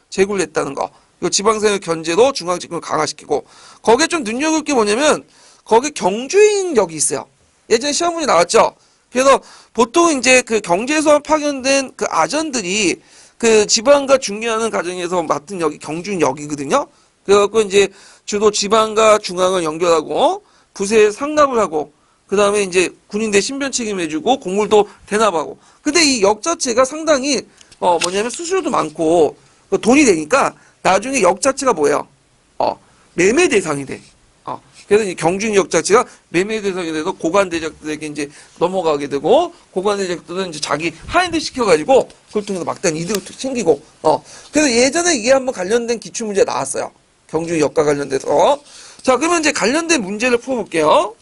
제고를 했다는 거. 그리고 지방사회 견제도 중앙 집권을 강화시키고, 거기에 좀 눈여볼 게 뭐냐면 거기 경주인역이 있어요. 예전에 시험 문제 나왔죠. 그래서 보통 이제 그 경제에서 파견된 그 아전들이 그 지방과 중개하는 과정에서 맡은 역이 경주인역이거든요. 그래갖고 이제 주로 지방과 중앙을 연결하고 부세에 상납을 하고 그 다음에 이제 군인대 신변 책임해주고 공물도 대납하고. 근데 이 역 자체가 상당히 수수료도 많고 돈이 되니까 나중에 역 자체가 뭐예요? 매매 대상이 돼. 그래서 이 경주역 자체가 매매 대상이 돼서 고관대작들에게 이제 넘어가게 되고, 고관대작들은 이제 자기 하인들 시켜가지고 그걸 통해서 막대한 이득을 챙기고, 그래서 예전에 이게 한번 관련된 기출문제가 나왔어요. 경주역과 관련돼서. 자, 그러면 이제 관련된 문제를 풀어볼게요.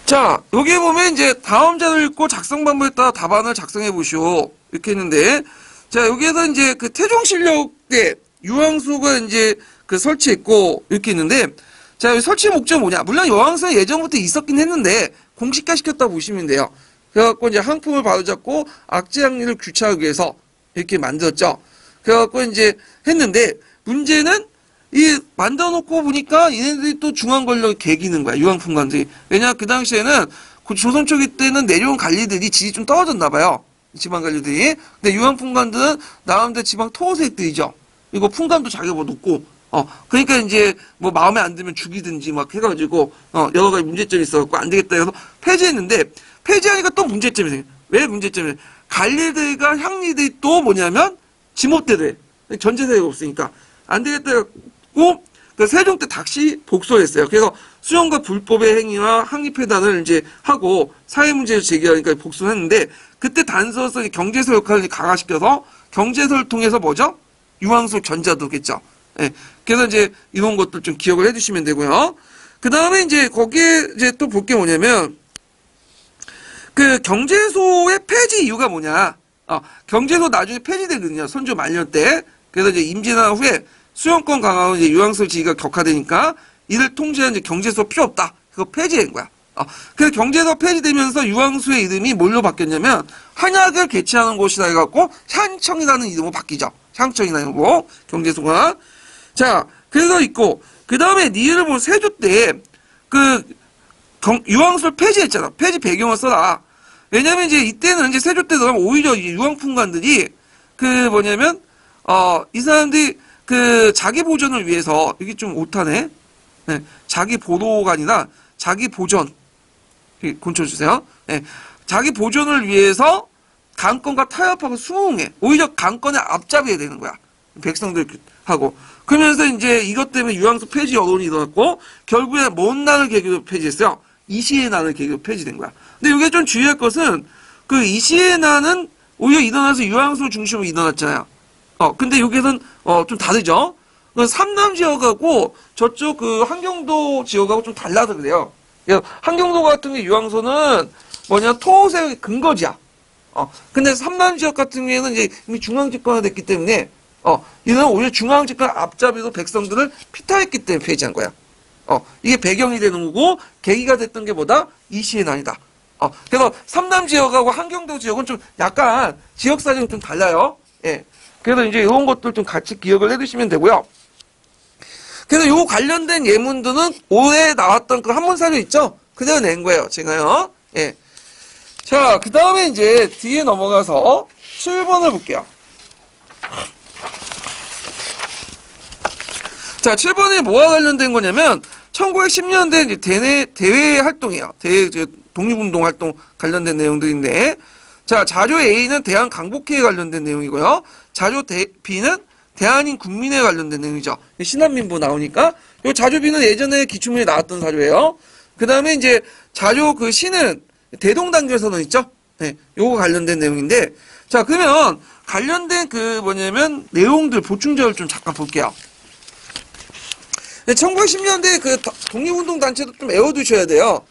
자, 여기에 보면 이제 다음 자료를 읽고 작성 방법에 따라 답안을 작성해 보시오. 이렇게 했는데, 자, 여기에서 이제 그 태종실록에 유황소가 이제 그 설치했고, 이렇게 있는데, 자, 여기 설치 목적은 뭐냐? 물론 유황소는 예전부터 있었긴 했는데, 공식화 시켰다고 보시면 돼요. 그래갖고 이제 항품을 바로잡고 악재 항리를 규차하기 위해서 이렇게 만들었죠. 그래갖고 이제 했는데, 문제는 이 만들어놓고 보니까 얘네들이 또 중앙 권력을 개기는 거야. 유황fun관들이. 왜냐 그 당시에는 조선 초기 때는 내려온 관리들이 질이 좀 떨어졌나 봐요. 지방 관리들이. 근데 유황fun관들은 나름대로 지방 토호색들이죠. 이거 fun감도 자기가 높고 그러니까 이제 뭐 마음에 안 들면 죽이든지 막 해가지고 여러 가지 문제점이 있어갖고 안 되겠다 해서 폐지했는데, 폐지하니까 또 문제점이 생겨. 왜 문제점이? 관리들과 향리들이 또 뭐냐면 지못대로 해. 전제사회가 없으니까 안 되겠다 해갖고 그 세종 때 다시 복소했어요. 그래서 수용과 불법의 행위와 항의 폐단을 이제 하고 사회 문제를 제기하니까 복수를 했는데, 그때 단서로서 경제소 역할을 강화시켜서 경제소를 통해서 뭐죠? 유황소 견자도겠죠. 예. 그래서 이제 이런 것들 좀 기억을 해주시면 되고요. 그 다음에 이제 거기에 이제 또 볼 게 뭐냐면 그 경제소의 폐지 이유가 뭐냐? 경제소 나중에 폐지되거든요. 선조 말년 때. 그래서 이제 임진왜란 후에 수용권 강화로 이제 유황소 지위가 격화되니까 이를 통제하는 이제 경제소 필요 없다. 그거 폐지된 거야. 그래서 경제소 폐지되면서 유황소의 이름이 뭘로 바뀌었냐면 한약을 개최하는 곳이라 해갖고 향청이라는 이름으로 바뀌죠. 향청이라는 거 경제소가. 자, 그래서 있고 그 다음에 니를 보면 세조 때 그 유황소를 폐지했잖아. 폐지 배경을 써라. 왜냐면 이제 이때는 이제 세조 때 들어가면 오히려 유황fun관들이 그 뭐냐면 이 사람들이 그 자기 보전을 위해서, 이게 좀 오타네. 네, 자기 보도가 아니라 자기 보전. 곤쳐주세요. 예. 자기 보존을 위해서 강권과 타협하고 수긍해. 오히려 강권의 앞잡이가 되는 거야. 백성들하고. 그러면서 이제 이것 때문에 유황소 폐지 여론이 일어났고, 결국에 먼 나를 계기로 폐지했어요. 이시의 난을 계기로 폐지된 거야. 근데 이게 좀 주의할 것은, 그 이시의 난은 오히려 일어나서 유황소 중심으로 일어났잖아요. 근데 여기서는, 좀 다르죠? 그 삼남 지역하고 저쪽 그 한경도 지역하고 좀 달라서 그래요. 한경도 같은 게 유황소는 토세의 근거지야. 근데 삼남 지역 같은 경우에는 이제 이미 중앙집권화 됐기 때문에, 이는 오히려 중앙집권 앞잡이로 백성들을 피탈했기 때문에 폐지한 거야. 이게 배경이 되는 거고, 계기가 됐던 게 뭐다? 이시의 난이다. 그래서 삼남 지역하고 한경도 지역은 좀 약간 지역 사정이 좀 달라요. 예. 그래서 이제 이런 것들 좀 같이 기억을 해두시면 되고요. 그래서 요 관련된 예문들은 올해 나왔던 그 한문사료 있죠? 그대로 낸 거예요, 제가요. 예. 자, 그 다음에 이제 뒤에 넘어가서 7번을 볼게요. 자, 7번에 뭐와 관련된 거냐면, 1910년대 이제 대외 활동이에요. 독립운동 활동 관련된 내용들인데, 자, 자료 A는 대한강복회에 관련된 내용이고요. 자료 B는 대한인 국민에 관련된 내용이죠. 신한민부 나오니까. 요 자료 B는 예전에 기출문에 나왔던 자료예요. 그 다음에 이제 자료 그 C는 대동단결선언 있죠? 네, 요거 관련된 내용인데, 자, 그러면 관련된 그 뭐냐면 내용들 보충자를 좀 잠깐 볼게요. 1910년대 그 독립운동 단체도 좀 외워두셔야 돼요.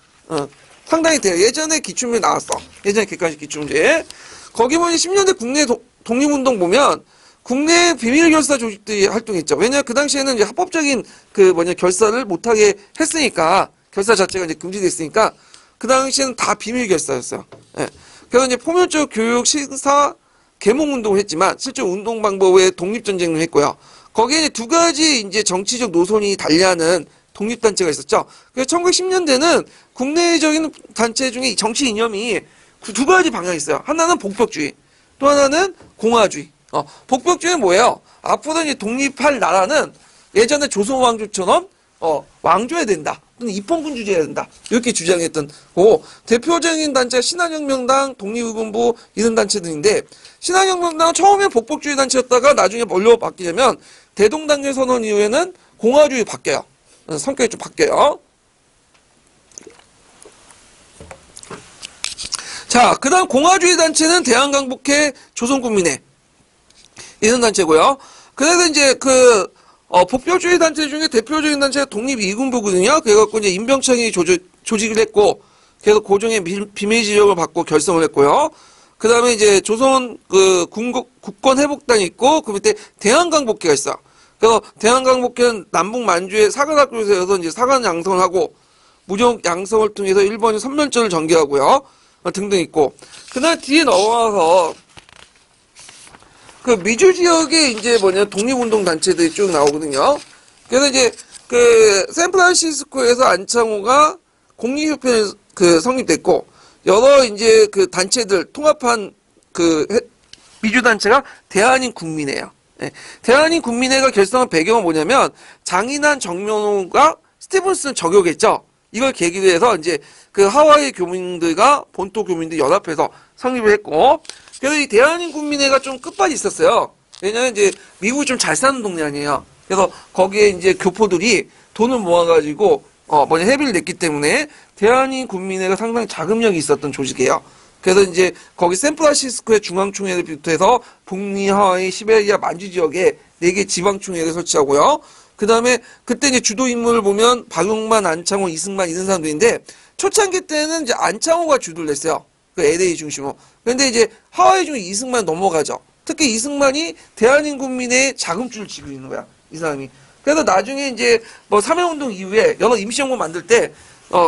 상당히 돼요. 예전에 기출문제 나왔어. 예전에 객관식 기출문제. 거기 보니 10년대 국내 독립운동 보면 국내 비밀결사 조직들이 활동했죠. 왜냐면 그 당시에는 이제 합법적인 결사를 못하게 했으니까, 결사 자체가 이제 금지됐으니까, 그 당시에는 다 비밀결사였어요. 예. 그래서 이제 포괄적 교육, 시사, 계몽운동을 했지만, 실제 운동 방법의 독립전쟁을 했고요. 거기에 이제 두 가지 이제 정치적 노선이 달리하는 독립단체가 있었죠. 그래서 1910년대는 국내적인 단체 중에 정치 이념이 두 가지 방향이 있어요. 하나는 복벽주의, 또 하나는 공화주의. 복벽주의는 뭐예요? 앞으로 이제 독립할 나라는 예전에 조선 왕조처럼 왕조해야 된다. 또는 입헌군주제해야 된다. 이렇게 주장했던 거고, 대표적인 단체가 신한혁명당, 독립의군부 이런 단체들인데, 신한혁명당은 처음에 복벽주의 단체였다가 나중에 뭘로 바뀌냐면 대동단결 선언 이후에는 공화주의 바뀌어요. 성격이 좀 바뀌어요. 자, 그 다음 공화주의 단체는 대한강복회, 조선국민회 이런 단체고요. 그래서 이제 복벽주의 단체 중에 대표적인 단체가 독립이군부거든요. 그래갖고 이제 임병창이 조직을 했고, 그래서 고종의 비밀 지령을 받고 결성을 했고요. 그 다음에 이제 조선 국권회복단이 있고, 그 밑에 대한강복회가 있어. 그래서 대한강복회는 남북 만주의 사관학교에서 이제 사관 양성을 하고, 무력 양성을 통해서 일본이 선멸전을 전개하고요. 등등 있고. 그 다음에 뒤에 넘어가서, 그 미주 지역에 이제 독립운동 단체들이 쭉 나오거든요. 그래서 이제 샌프란시스코에서 안창호가 공익협회에 성립됐고, 여러 이제 단체들 통합한 미주 단체가 대한인 국민회예요. 네. 대한인 국민회가 결성한 배경은 뭐냐면, 장인환 정면호가 스티븐슨 저격했죠. 이걸 계기로 해서 이제 하와이 교민들과 본토 교민들 연합해서 성립을 했고, 그래서 이 대한인 국민회가 좀 끝발이 있었어요. 왜냐면 이제 미국이 좀 잘 사는 동네 아니에요. 그래서 거기에 이제 교포들이 돈을 모아가지고 회비를 냈기 때문에 대한인 국민회가 상당히 자금력이 있었던 조직이에요. 그래서 이제 거기 샌프란시스코의 중앙총회를 비롯해서 북미, 하와이, 시베리아, 만주 지역에 4개 지방총회를 설치하고요. 그 다음에 그때 이제 주도 인물을 보면 박용만, 안창호, 이승만 이런 사람들인데, 초창기 때는 이제 안창호가 주도를 했어요. LA 중심으로. 그런데 이제 하와이 중에 이승만 넘어가죠. 특히 이승만이 대한인국민의 자금줄을 쥐고 있는 거야, 이 사람이. 그래서 나중에 이제 삼해운동 이후에 여러 임시정부 만들 때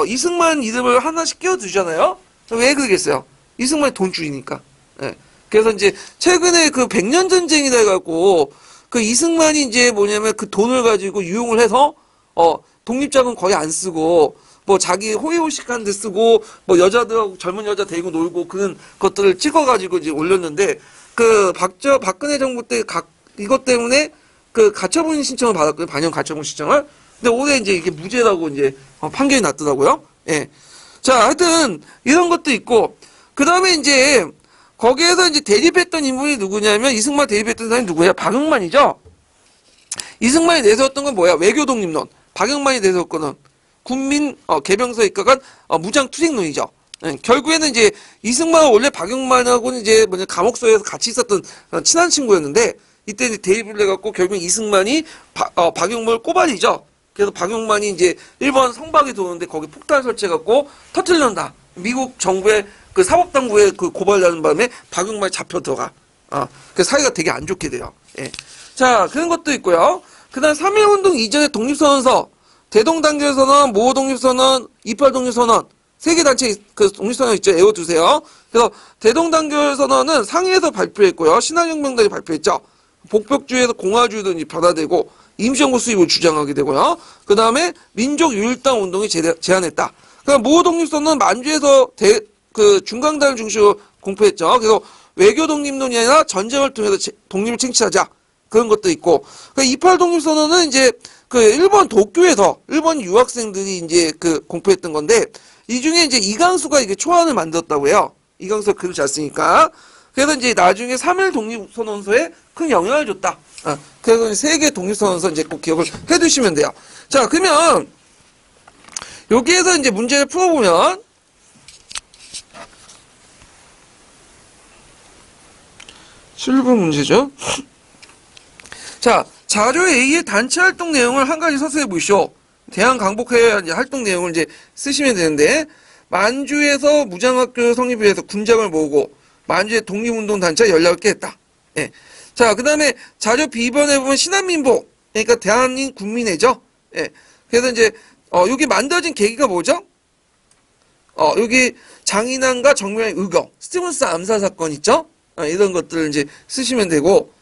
이승만 이름을 하나씩 끼워두잖아요. 왜 그러겠어요? 이승만이 돈줄이니까. 예. 그래서 이제 최근에 백년 전쟁이라 해갖고 이승만이 이제 뭐냐면 돈을 가지고 유용을 해서 독립자금 거의 안 쓰고, 자기 호의호식한 데 쓰고, 여자들하고 젊은 여자 데리고 놀고, 그런 것들을 찍어가지고 이제 올렸는데, 박근혜 정부 때 이것 때문에 가처분 신청을 받았거든요. 반영 가처분 신청을. 근데 올해 이제 이게 무죄라고 이제 판결이 났더라고요. 예. 자, 하여튼 이런 것도 있고, 그 다음에 이제 거기에서 이제 대립했던 인물이 누구냐면 이승만 대립했던 사람이 누구야? 박용만이죠. 이승만이 내세웠던 건 뭐야? 외교 독립론. 박용만이 내세웠거든. 군민 개병서 입각한 무장 투쟁론이죠. 예, 결국에는 이제 이승만은 원래 박용만하고는 이제 뭐냐 감옥소에서 같이 있었던 친한 친구였는데 이때 이제 대립을 해갖고 결국 이승만이 박용만을 꼬발이죠. 그래서 박용만이 이제 일본 성박이 도는데 거기 폭탄 설치해갖고 터뜨린다. 미국 정부의 그 사법당국에 그 고발하는 바람에 박용만이 잡혀 들어가. 그 사이가 되게 안 좋게 돼요. 예. 자, 그런 것도 있고요. 그 다음 3.1운동 이전의 독립선언서, 대동단결선언, 모호독립선언, 28독립선언, 세 개 단체 그 독립선언 있죠. 외워두세요. 그래서 대동단결선언은 상해에서 발표했고요. 신한혁명당이 발표했죠. 복벽주의에서 공화주의도 변화되고 임시정부 수립을 주장하게 되고요. 그 다음에 민족유일당 운동이 제안했다. 그다음 모호독립선언은 만주에서 그 중강단을 중심으로 공표했죠. 그래서 외교 독립론이 아니라 전쟁을 통해서 독립을 쟁취하자. 그런 것도 있고. 그 28독립선언은 이제 그 일본 도쿄에서 일본 유학생들이 이제 그 공표했던 건데 이 중에 이제 이강수가 이게 초안을 만들었다고 해요. 이강수가 글을 잘 쓰니까. 그래서 이제 나중에 3.1 독립선언서에 큰 영향을 줬다. 그래서 세계 독립선언서 이제 꼭 기억을 해 두시면 돼요. 자, 그러면 여기에서 이제 문제를 풀어보면 7번 문제죠. 자, 자료 A의 단체 활동 내용을 한 가지 서술해 보시오. 대한강복회 활동 내용을 이제 쓰시면 되는데, 만주에서 무장학교 성립을 위해서 군장을 모으고, 만주의 독립운동 단체와 연락을 깨했다. 예. 자, 그 다음에 자료 B번에 보면 신한민복, 그러니까 대한민 국민회죠. 예. 그래서 이제, 여기 만들어진 계기가 뭐죠? 여기 장인환과 정명의 의거, 스티븐스 암살 사건 있죠? 이런 것들을 이제 쓰시면 되고,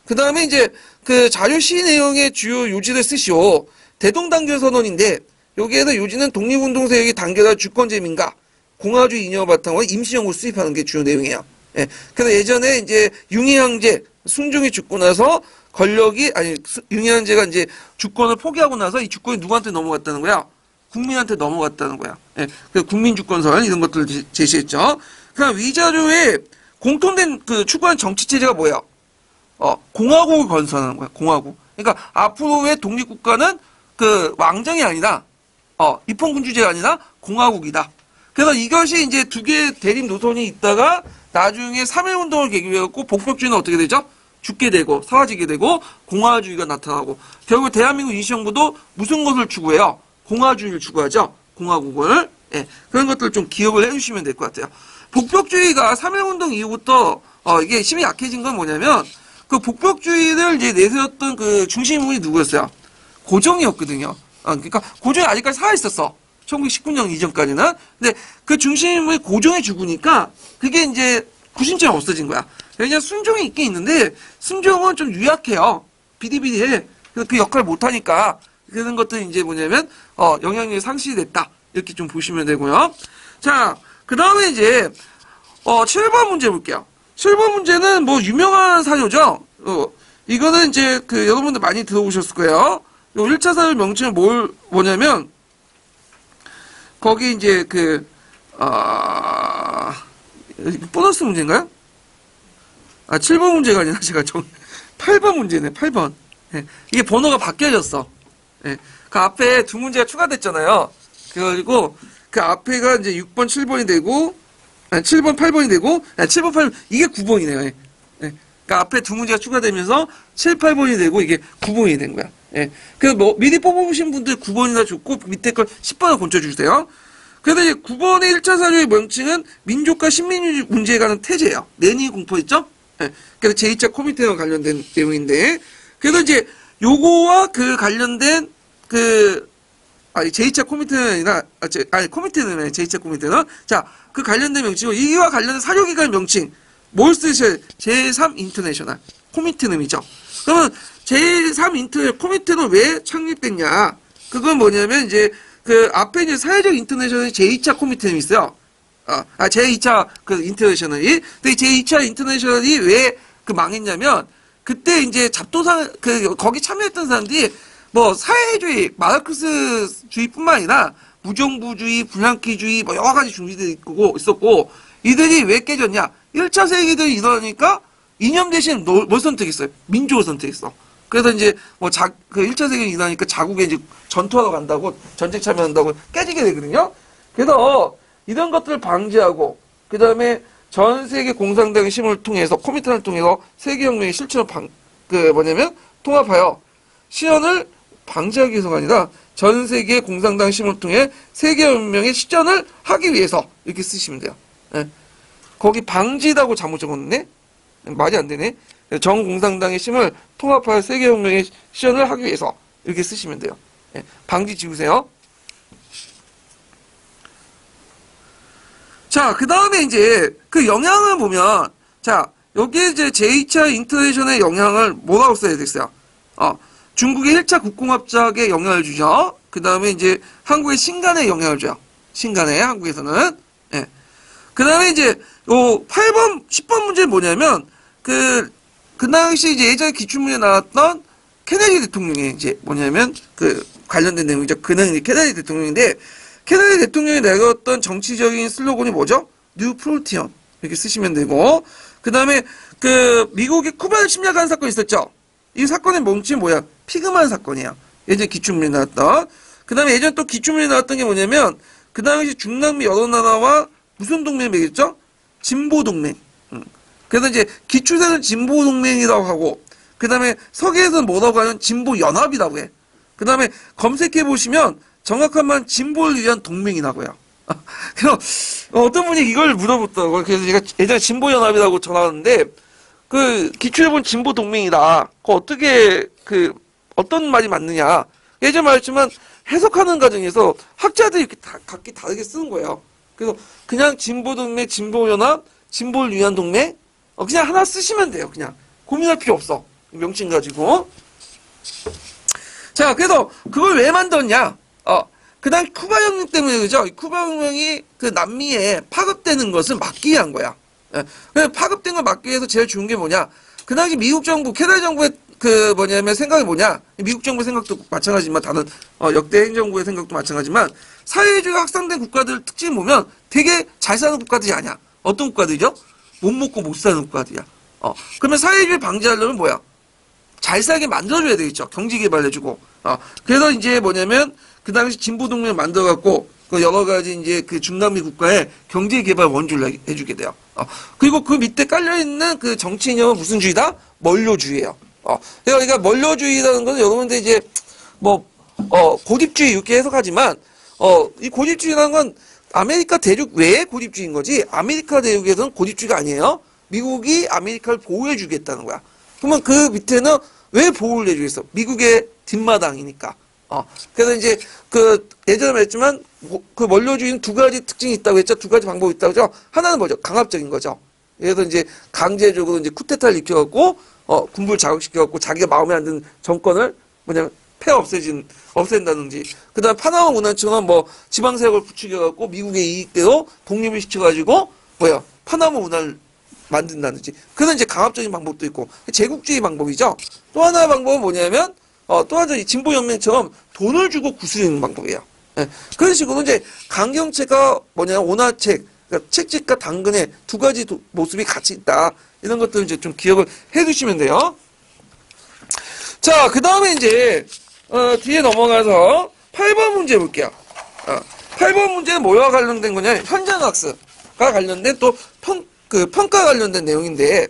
그 다음에 이제 그 자료 C 내용의 주요 요지를 쓰시오. 대동단결선언인데 여기에서 요지는 독립운동 세력이 단결한 주권제민과 공화주의 이념을 바탕으로 임시정부 수립하는 게 주요 내용이에요. 예. 그래서 예전에 이제 융희항제 순종이 죽고 나서 권력이 융희항제가 이제 주권을 포기하고 나서 이 주권이 누구한테 넘어갔다는 거야? 국민한테 넘어갔다는 거야. 예. 그래서 국민주권설 이런 것들을 제시했죠. 그럼 위자료에 공통된 그 추구하는 정치체제가 뭐예요? 공화국을 건설하는 거야, 공화국. 그러니까 앞으로의 독립국가는 그 왕정이 아니라, 입헌군주제가 아니라 공화국이다. 그래서 이것이 이제 두 개의 대립 노선이 있다가 나중에 3.1운동을 계기로 해갖고 복벽주의는 어떻게 되죠? 죽게 되고, 사라지게 되고, 공화주의가 나타나고, 결국 대한민국 임시정부도 무슨 것을 추구해요? 공화주의를 추구하죠? 공화국을. 예. 그런 것들을 좀 기억을 해주시면 될 것 같아요. 복벽주의가 3.1운동 이후부터, 이게 힘이 약해진 건 뭐냐면, 그 복벽주의를 이제 내세웠던 그 중심인물이 누구였어요? 고종이었거든요. 그러니까 고종이 아직까지 살아있었어. 1919년 이전까지는. 근데 그 중심인물이 고종이 죽으니까 그게 이제 구심점이 없어진 거야. 왜냐면 순종이 있긴 있는데 순종은 좀 유약해요. 비리비리해. 그래서 그 역할을 못하니까 그런 것들이 이제 뭐냐면 영향력이 상실이 됐다. 이렇게 좀 보시면 되고요. 자, 그 다음에 이제 7번 문제 볼게요. 7번 문제는 뭐 유명한 사료죠. 이거는 이제 그 여러분들 많이 들어보셨을 거예요. 요 1차 사료 명칭은 뭐냐면 거기 이제 보너스 문제인가요? 7번 문제가 아니라 제가 8번 문제네. 8번. 예, 이게 번호가 바뀌어졌어. 예, 그 앞에 두 문제가 추가됐잖아요. 그래가지고 그 앞에가 이제 6번, 7번이 되고 7번, 8번이 되고 7번, 8번 이게 9번이네요. 예. 예. 그 앞에 두 문제가 추가되면서 7, 8번이 되고 이게 9번이 된 거야. 예. 그래서 뭐 미리 뽑아보신 분들 9번이나 좋고 밑에 걸 10번을 건져주세요. 그래서 이제 9번의 1차 사료의 명칭은 민족과 신민주의 문제에 관한 태제예요. 내니 공포 있죠? 예. 그래서 제2차 코미테와 관련된 내용인데 그래서 이제 요거와 그 관련된 제2차 코미테는 아니라 코미테는 아니라 제2차 코미테는 자 그 관련된 명칭이고 이와 관련된 사료기관 명칭 뭘 쓰셔야 제3 인터내셔널 코미테는이죠. 그러면 제3 인터내셔널 코미테는 왜 창립됐냐? 그건 뭐냐면 이제 그 앞에 이제 사회적 인터내셔널이 제2차 코미테는 있어요. 제2차 그 인터내셔널이. 근데 제2차 인터내셔널이 왜 그 망했냐면 그때 이제 잡도상 거기 참여했던 사람들이 뭐 사회주의 마르크스주의뿐만 아니라 부정부주의, 불량키주의, 뭐 여러 가지 준비들이 있었고, 이들이 왜 깨졌냐? 1차 세계대전이 일어나니까 이념 대신 뭘 선택했어요? 민족을 선택했어. 그래서 이제 뭐 그 1차 세계대전이 일어나니까 자국에 이제 전투하러 간다고, 전쟁 참여한다고 깨지게 되거든요. 그래서 이런 것들을 방지하고, 그 다음에 전 세계 공산당의 힘을 통해서, 코미탄을 통해서 세계혁명의 실천을 통합하여 시연을 방지하기 위해서가 아니라 전 세계 공산당 힘을 통해 세계혁명의 실천을 하기 위해서 이렇게 쓰시면 돼요. 예. 거기 방지라고 잘못 적었네? 말이 안 되네. 전 공산당의 힘을 통합하여 세계혁명의 실현을 하기 위해서 이렇게 쓰시면 돼요. 예. 방지 지우세요. 자, 그 다음에 이제 그 영향을 보면, 자, 여기에 이제 제2차 인터내셔널의 영향을 뭐라고 써야 되겠어요? 중국의 1차 국공합작에 영향을 주죠. 그 다음에 이제 한국의 신간에 영향을 줘요. 신간에, 한국에서는. 예. 그 다음에 이제, 8번, 10번 문제는 뭐냐면, 그 당시 이제 예전에 기출문제에 나왔던 케네디 대통령이 이제 뭐냐면, 관련된 내용이죠. 그는 이제 케네디 대통령인데, 케네디 대통령이 내렸던 정치적인 슬로건이 뭐죠? 뉴 프론티어. 이렇게 쓰시면 되고, 그 다음에 미국이 쿠바를 침략한 사건이 있었죠? 이 사건의 몸집이 뭐야? 피그만 사건이야. 예전에 기출문제에 나왔던. 그 다음에 예전에 또 기출문제에 나왔던 게 뭐냐면, 그 당시 중남미 여러 나라와 무슨 동맹을 맺었죠? 진보동맹. 그래서 이제 기출에서는 진보동맹이라고 하고, 그 다음에 서계에서는 뭐라고 하면 진보연합이라고 해. 그 다음에 검색해보시면 정확한 말 진보를 위한 동맹이라고요. 그래서 어떤 분이 이걸 물어봤더라고요. 그래서 제가 예전에 진보연합이라고 전화하는데, 기출에 본 진보동맹이다. 어떻게, 어떤 말이 맞느냐. 예전에 말했지만 해석하는 과정에서 학자들이 이렇게 각기 다르게 쓰는 거예요. 그래서 그냥 진보동맹, 진보연합, 진보를 위한 동맹, 그냥 하나 쓰시면 돼요. 그냥 고민할 필요 없어. 명칭 가지고. 자, 그래서 그걸 왜 만들었냐? 그다음 쿠바 혁명 때문에 그죠? 쿠바 혁명이 남미에 파급되는 것을 막기 위한 거야. 예. 그래서 파급된 걸 막기 위해서 제일 좋은 게 뭐냐? 그 당시 미국 정부, 캐나다 정부의 생각이 뭐냐? 미국 정부 생각도 마찬가지지만 다른 역대 행정부의 생각도 마찬가지지만 사회주의가 확산된 국가들 특징을 보면 되게 잘 사는 국가들이 아니야. 어떤 국가들이죠? 못 먹고 못 사는 국가들이야. 그러면 사회주의 방지하려면 뭐야? 잘 살게 만들어줘야 되겠죠. 경제 개발해주고. 그래서 이제 뭐냐면 그 당시 진보동맹을 만들어갖고 여러 가지 이제 중남미 국가에 경제 개발 원조를 해주게 돼요. 그리고 그 밑에 깔려있는 정치 이념은 무슨 주의다? 멀로주의예요. 그러니까 멀로주의라는 것은 여러분들 이제 고집주의 이렇게 해석하지만 이 고집주의라는 건 아메리카 대륙 외의 고집주의인 거지 아메리카 대륙에서는 고집주의가 아니에요. 미국이 아메리카를 보호해주겠다는 거야. 그러면 그 밑에는 왜 보호를 해주겠어? 미국의 뒷마당이니까. 그래서 이제 예전에 말했지만 멀로주의는 두 가지 특징이 있다고 했죠. 두 가지 방법이 있다고 했죠. 하나는 뭐죠? 강압적인 거죠. 그래서 이제 강제적으로 이제 쿠데타를 일으켜갖고 군부를 자극시켜갖고 자기가 마음에 안 드는 정권을 뭐냐면 없앤다든지. 그 다음 파나마 운하처럼 지방 세력을 부추겨갖고 미국의 이익대로 독립을 시켜가지고 파나마 운하를 만든다든지. 그런 이제 강압적인 방법도 있고 제국주의 방법이죠. 또 하나의 방법은 뭐냐면 또 하나 진보연맹처럼 돈을 주고 구슬리는 방법이에요. 예. 그런 식으로 이제 강경체가 온화책, 그러니까 책찍과 당근의 두 가지 모습이 같이 있다. 이런 것들을 이제 좀 기억을 해 두시면 돼요. 자, 그 다음에 이제 뒤에 넘어가서 8번 문제 볼게요. 8번 문제는 뭐와 관련된 거냐? 현장학습과 관련된 또 평가 관련된 내용인데,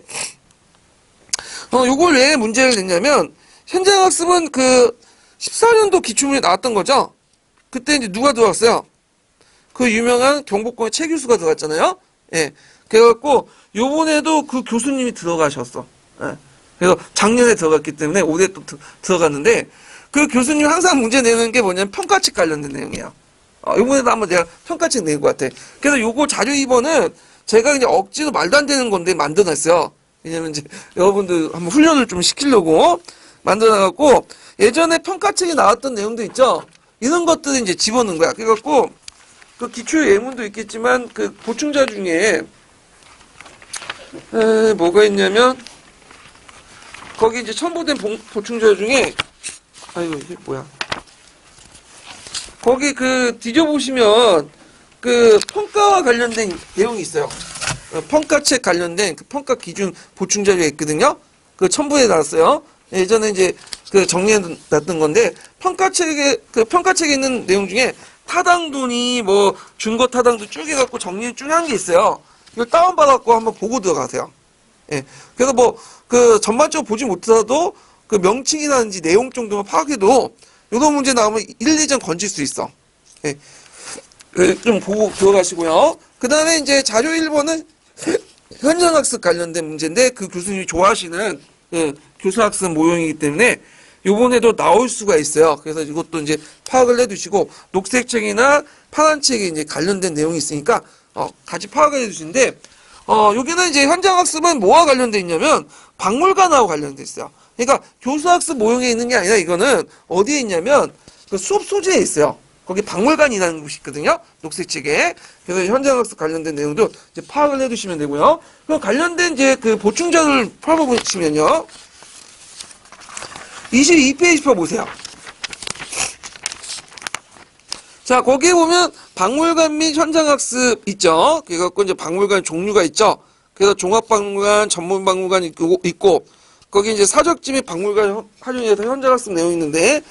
요걸 왜 문제를 냈냐면, 현장학습은 14년도 기출문에 나왔던 거죠? 그때 이제 누가 들어왔어요? 유명한 경복궁의 최 교수가 들어갔잖아요? 예. 그래갖고, 요번에도 그 교수님이 들어가셨어. 예. 그래서 작년에 들어갔기 때문에 올해 또 들어갔는데, 그 교수님이 항상 문제 내는 게 뭐냐면 평가책 관련된 내용이에요. 요번에도 한번 제가 평가책 낸 것 같아. 그래서 요거 자료 2번은 제가 그냥 억지로 말도 안 되는 건데 만들어놨어요. 왜냐면 이제 여러분들 한번 훈련을 좀 시키려고 만들어놔갖고 예전에 평가책에 나왔던 내용도 있죠? 이런 것들을 이제 집어넣은 거야. 그래갖고 기출 예문도 있겠지만 보충자 중에 뭐가 있냐면 거기 이제 첨부된 보충자 중에 아이고 이게 뭐야 거기 뒤져보시면, 평가와 관련된 내용이 있어요. 평가책 관련된 평가 기준 보충 자료가 있거든요. 첨부해 놨어요. 예전에 이제 정리해 놨던 건데, 평가책에 있는 내용 중에 타당도니 준거 타당도 쭉 해갖고 정리 쭉 한 게 있어요. 이걸 다운받아갖고 한번 보고 들어가세요. 예. 그래서 전반적으로 보지 못하도 명칭이라든지 내용 정도만 파악해도 이런 문제 나오면 1, 2점 건질 수 있어. 예. 좀 보고 들어가시고요. 그 다음에 이제 자료 1번은 현장학습 관련된 문제인데 교수님이 좋아하시는 교수학습 모형이기 때문에 요번에도 나올 수가 있어요. 그래서 이것도 이제 파악을 해두시고 녹색 책이나 파란 책에 이제 관련된 내용이 있으니까 같이 파악을 해두시는데 여기는 이제 현장학습은 뭐와 관련돼 있냐면 박물관하고 관련돼 있어요. 그러니까 교수학습 모형에 있는 게 아니라 이거는 어디에 있냐면 수업 소재에 있어요. 거기 박물관이라는 곳이 있거든요. 녹색 책에. 그래서 현장학습 관련된 내용도 이제 파악을 해두시면 되고요. 그럼 관련된 이제 보충자를 풀어보시면요. 22페이지 펴보세요. 자, 거기에 보면 박물관 및 현장학습 있죠. 그래갖고 이제 박물관 종류가 있죠. 그래서 종합박물관, 전문박물관 있고, 거기 이제 사적지 및 박물관 활용해서 현장학습 내용이 있는데,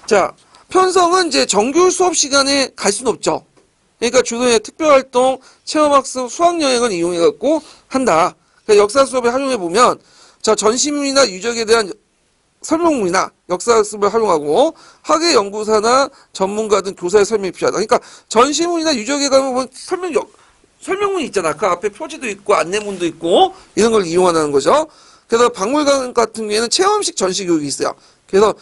자, 편성은 이제 정규 수업 시간에 갈 수는 없죠. 그러니까 주로 특별활동, 체험학습, 수학여행을 이용해갖고 한다. 그러니까 역사 수업에 활용해보면, 자, 전시문이나 유적에 대한 설명문이나 역사학습을 활용하고 학예 연구사나 전문가 등 교사의 설명이 필요하다. 그러니까 전시문이나 유적에 가면 설명문이 있잖아. 그 앞에 표지도 있고 안내문도 있고 이런 걸 이용하는 거죠. 그래서 박물관 같은 경우에는 체험식 전시 교육이 있어요. 그래서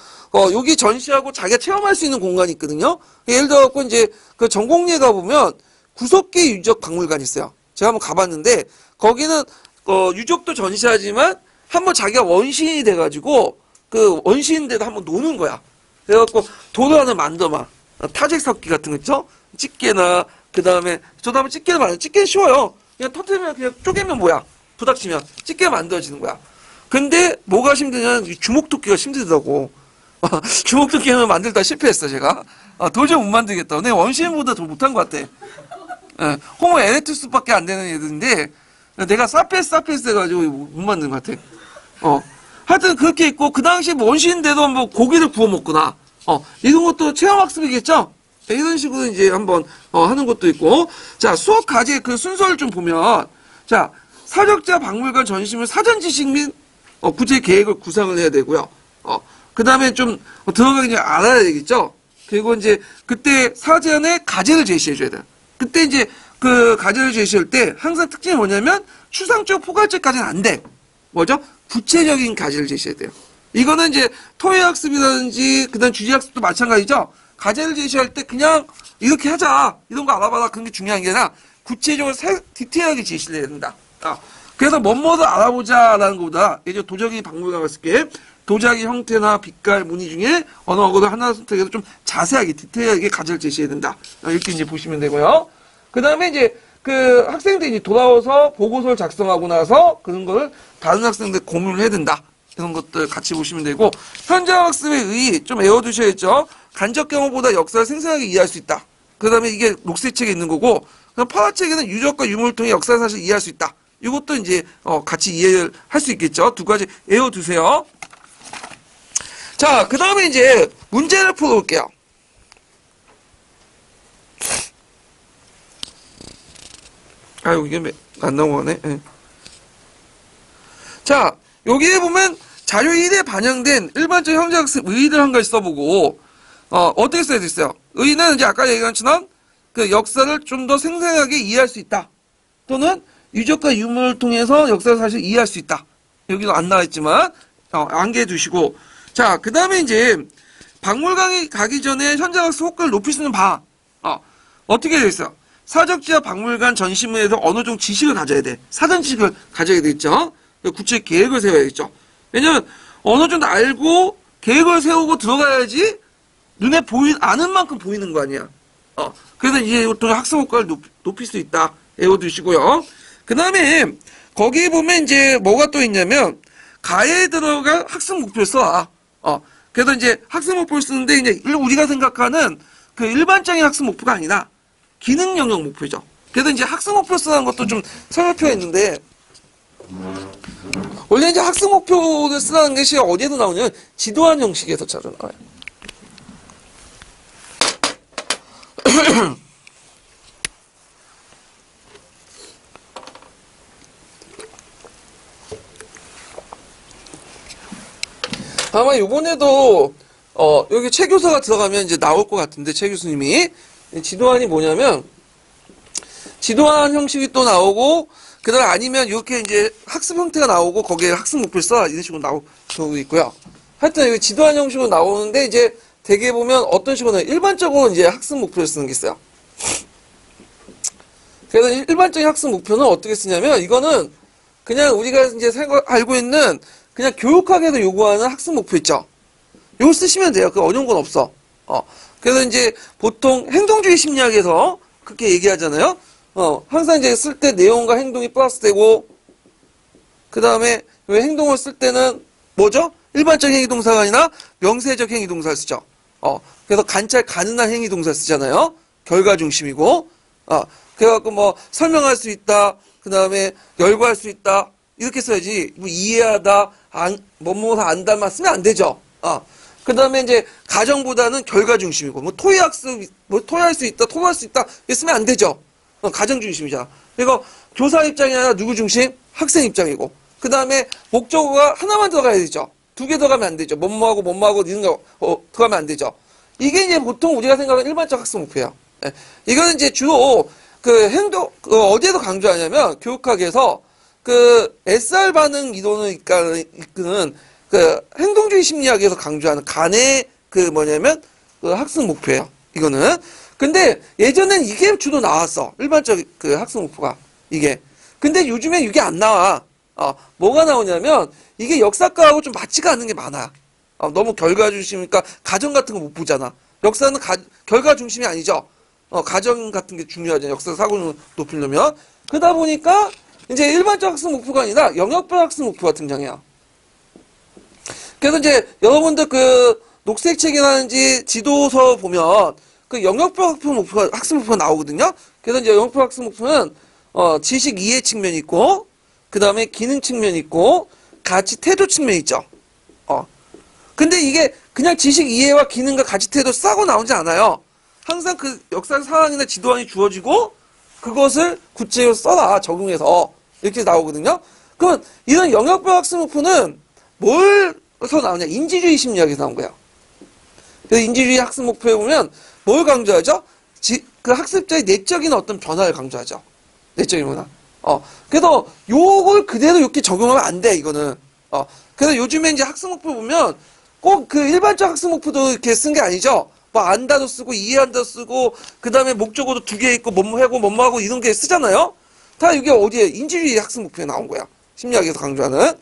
여기 전시하고 자기가 체험할 수 있는 공간이 있거든요. 예를 들어 갖고 이제 전공리에 가보면 구석기 유적 박물관이 있어요. 제가 한번 가봤는데 거기는 유적도 전시하지만 한번 자기가 원시인이 돼가지고 원시인데도 한번 노는 거야. 그래갖고 도로 하나 만들어봐. 타잭 섞기 같은 거 있죠? 집게나 그 다음에 저도 한번 집게를 만들어. 집게는 쉬워요. 그냥 터트리면 그냥 쪼개면 뭐야? 부닥치면 집게 만들어지는 거야. 근데 뭐가 힘드냐면 주먹토끼가 힘들더라고. 주먹토끼는 만들다 실패했어 제가. 도저히 못 만들겠다. 내 원시인보다 더 못한 것 같아. 호모 에렉투스밖에 안 되는 애들인데 내가 사페스 해가지고 못 만든 것 같아. 하여튼 그렇게 있고 그 당시 원시인데도 고기를 구워 먹거나 이런 것도 체험학습이겠죠. 이런 식으로 이제 한번 하는 것도 있고. 자, 수업 과제 순서를 좀 보면, 자, 사적자 박물관 전시물 사전 지식 및 구체 계획을 구상을 해야 되고요. 그 다음에 좀 들어가기 전에 알아야 되겠죠. 그리고 이제 그때 사전에 과제를 제시해줘야 돼요. 그때 이제 과제를 제시할 때 항상 특징이 뭐냐면 추상적 포괄적까지는 안 돼. 뭐죠? 구체적인 과제를 제시해야 돼요. 이거는 이제 토해학습이라든지 그다음 주제학습도 마찬가지죠. 과제를 제시할 때 그냥 이렇게 하자 이런 거 알아봐라 그런 게 중요한 게 아니라 구체적으로 디테일하게 제시를 해야 된다. 그래서 뭐뭐를 알아보자라는 것보다 예전 도자기 박물관 갔을 때 도자기 형태나 빛깔 무늬 중에 어느 거를 하나 선택해서 좀 자세하게 디테일하게 과제를 제시해야 된다. 이렇게 이제 보시면 되고요. 그 다음에 이제 학생들이 이제 돌아와서 보고서를 작성하고 나서 그런 거를 다른 학생들 공유를 해야 된다. 이런 것들 같이 보시면 되고, 현장학습의 의의 좀 외워두셔야겠죠. 간접 경험보다 역사를 생생하게 이해할 수 있다. 그 다음에 이게 녹색책에 있는 거고, 파란책에는 유적과 유물을 통해 역사 사실을 이해할 수 있다. 이것도 이제 같이 이해를 할 수 있겠죠. 두 가지 외워두세요. 자, 그 다음에 이제 문제를 풀어볼게요. 아유, 이게 안 나오네. 네. 자, 여기에 보면 자료 1에 반영된 일반적 현장학습 의의를 한 가지 써보고, 어떻게 써야 됐어요? 의의는 이제 아까 얘기한 것처럼 그 역사를 좀 더 생생하게 이해할 수 있다. 또는 유적과 유물을 통해서 역사 사실 이해할 수 있다. 여기도 안 나와있지만, 암기해 두시고. 자, 그 다음에 이제 박물관에 가기 전에 현장학습 효과를 높일 수 있는 바. 어떻게 되어 있어요? 사적지와 박물관 전시문에서 어느 정도 지식을 가져야 돼. 사전 지식을 가져야 되겠죠? 구체 계획을 세워야겠죠? 왜냐면 어느 정도 알고 계획을 세우고 들어가야지 눈에 아는 만큼 보이는 거 아니야. 그래서 이제 이것도 학습 효과를 높일 수 있다. 외워두시고요. 그 다음에 거기에 보면 이제 뭐가 또 있냐면 가에 들어갈 학습 목표를 써. 그래서 이제 학습 목표를 쓰는데 이제 우리가 생각하는 그 일반적인 학습 목표가 아니라 기능 영역 목표죠. 그래서 이제 학습 목표 쓰는 것도 좀 설명표가 있는데, 원래 이제 학습 목표를 쓰라는 것이 어디에도 나오냐면 지도안 형식에서 자주 나와요. 아마 요번에도 여기 최 교사가 들어가면 이제 나올 것 같은데, 최 교수님이 지도안이 뭐냐면 지도안 형식이 또 나오고, 그다음 아니면 이렇게 이제 학습 형태가 나오고 거기에 학습 목표를 써 이런 식으로 나오고 있고요. 하여튼 여기 지도안 형식으로 나오는데, 이제 대개 보면 어떤 식으로 일반적으로 이제 학습 목표를 쓰는 게 있어요. 그래서 일반적인 학습 목표는 어떻게 쓰냐면, 이거는 그냥 우리가 이제 알고 있는 그냥 교육학에서 요구하는 학습 목표 있죠. 이거 쓰시면 돼요. 그 어려운 건 없어. 그래서 이제 보통 행동주의 심리학에서 그렇게 얘기하잖아요. 항상 이제 쓸 때 내용과 행동이 플러스 되고, 그 다음에 행동을 쓸 때는 뭐죠? 일반적인 행위동사가 아니라 명세적 행위동사를 쓰죠. 그래서 관찰 가능한 행위동사 쓰잖아요. 결과 중심이고, 그래갖고 뭐 설명할 수 있다, 그 다음에 열거할 수 있다, 이렇게 써야지. 뭐 이해하다, 뭐뭐 안다만 쓰면 안 되죠. 그 다음에 이제 가정보다는 결과 중심이고, 뭐 토의학습, 뭐 토의할 수 있다, 토의할 수 있다, 이렇게 쓰면 안 되죠. 가정 중심이잖아. 그리고 교사 입장이 아니라 누구 중심? 학생 입장이고. 그 다음에 목적어가 하나만 들어가야 되죠. 두 개 들어가면 안 되죠. 뭐뭐하고 이런 거 들어가면 안 되죠. 이게 이제 보통 우리가 생각하는 일반적 학습 목표예요. 예. 이거는 이제 주로 그 행동, 어디에서 강조하냐면, 교육학에서 그 SR 반응 이론을 이끄는 그 행동주의 심리학에서 강조하는 간의 그 뭐냐면 그 학습 목표예요. 이거는. 근데 예전엔 이게 주로 나왔어. 일반적 그 학습 목표가 이게. 근데 요즘엔 이게 안 나와. 뭐가 나오냐면 이게 역사과하고 좀 맞지가 않는 게 많아. 너무 결과 중심이니까 가정 같은 거 못 보잖아. 역사는 결과 중심이 아니죠. 가정 같은 게 중요하잖아. 역사 사고를 높이려면. 그러다 보니까 이제 일반적 학습 목표가 아니라 영역별 학습 목표가 등장해요. 그래서 이제 여러분들 그 녹색책이라든지 지도서 보면 그 영역별 학습 목표가 나오거든요. 그래서 이제 영역별 학습 목표는 지식 이해 측면이 있고, 그 다음에 기능 측면이 있고, 가치 태도 측면이 있죠. 근데 이게 그냥 지식 이해와 기능과 가치 태도 싸고 나오지 않아요. 항상 그 역사 상황이나 지도안이 주어지고 그것을 구체적으로 써라, 적용해서. 이렇게 나오거든요. 그러면 이런 영역별 학습 목표는 뭘서 나오냐? 인지주의 심리학에서 나온 거예요. 그래서 인지주의 학습 목표에 보면 뭘 강조하죠? 그 학습자의 내적인 어떤 변화를 강조하죠. 내적인 변화. 그래서 요걸 그대로 이렇게 적용하면 안 돼, 이거는. 그래서 요즘에 이제 학습 목표 보면 꼭 그 일반적 학습 목표도 이렇게 쓴 게 아니죠. 뭐 안다도 쓰고 이해한다도 쓰고, 그 다음에 목적어도 두 개 있고 뭐뭐 하고 뭐뭐 하고 이런 게 쓰잖아요. 다 이게 어디에 인지주의 학습 목표에 나온 거야. 심리학에서 강조하는.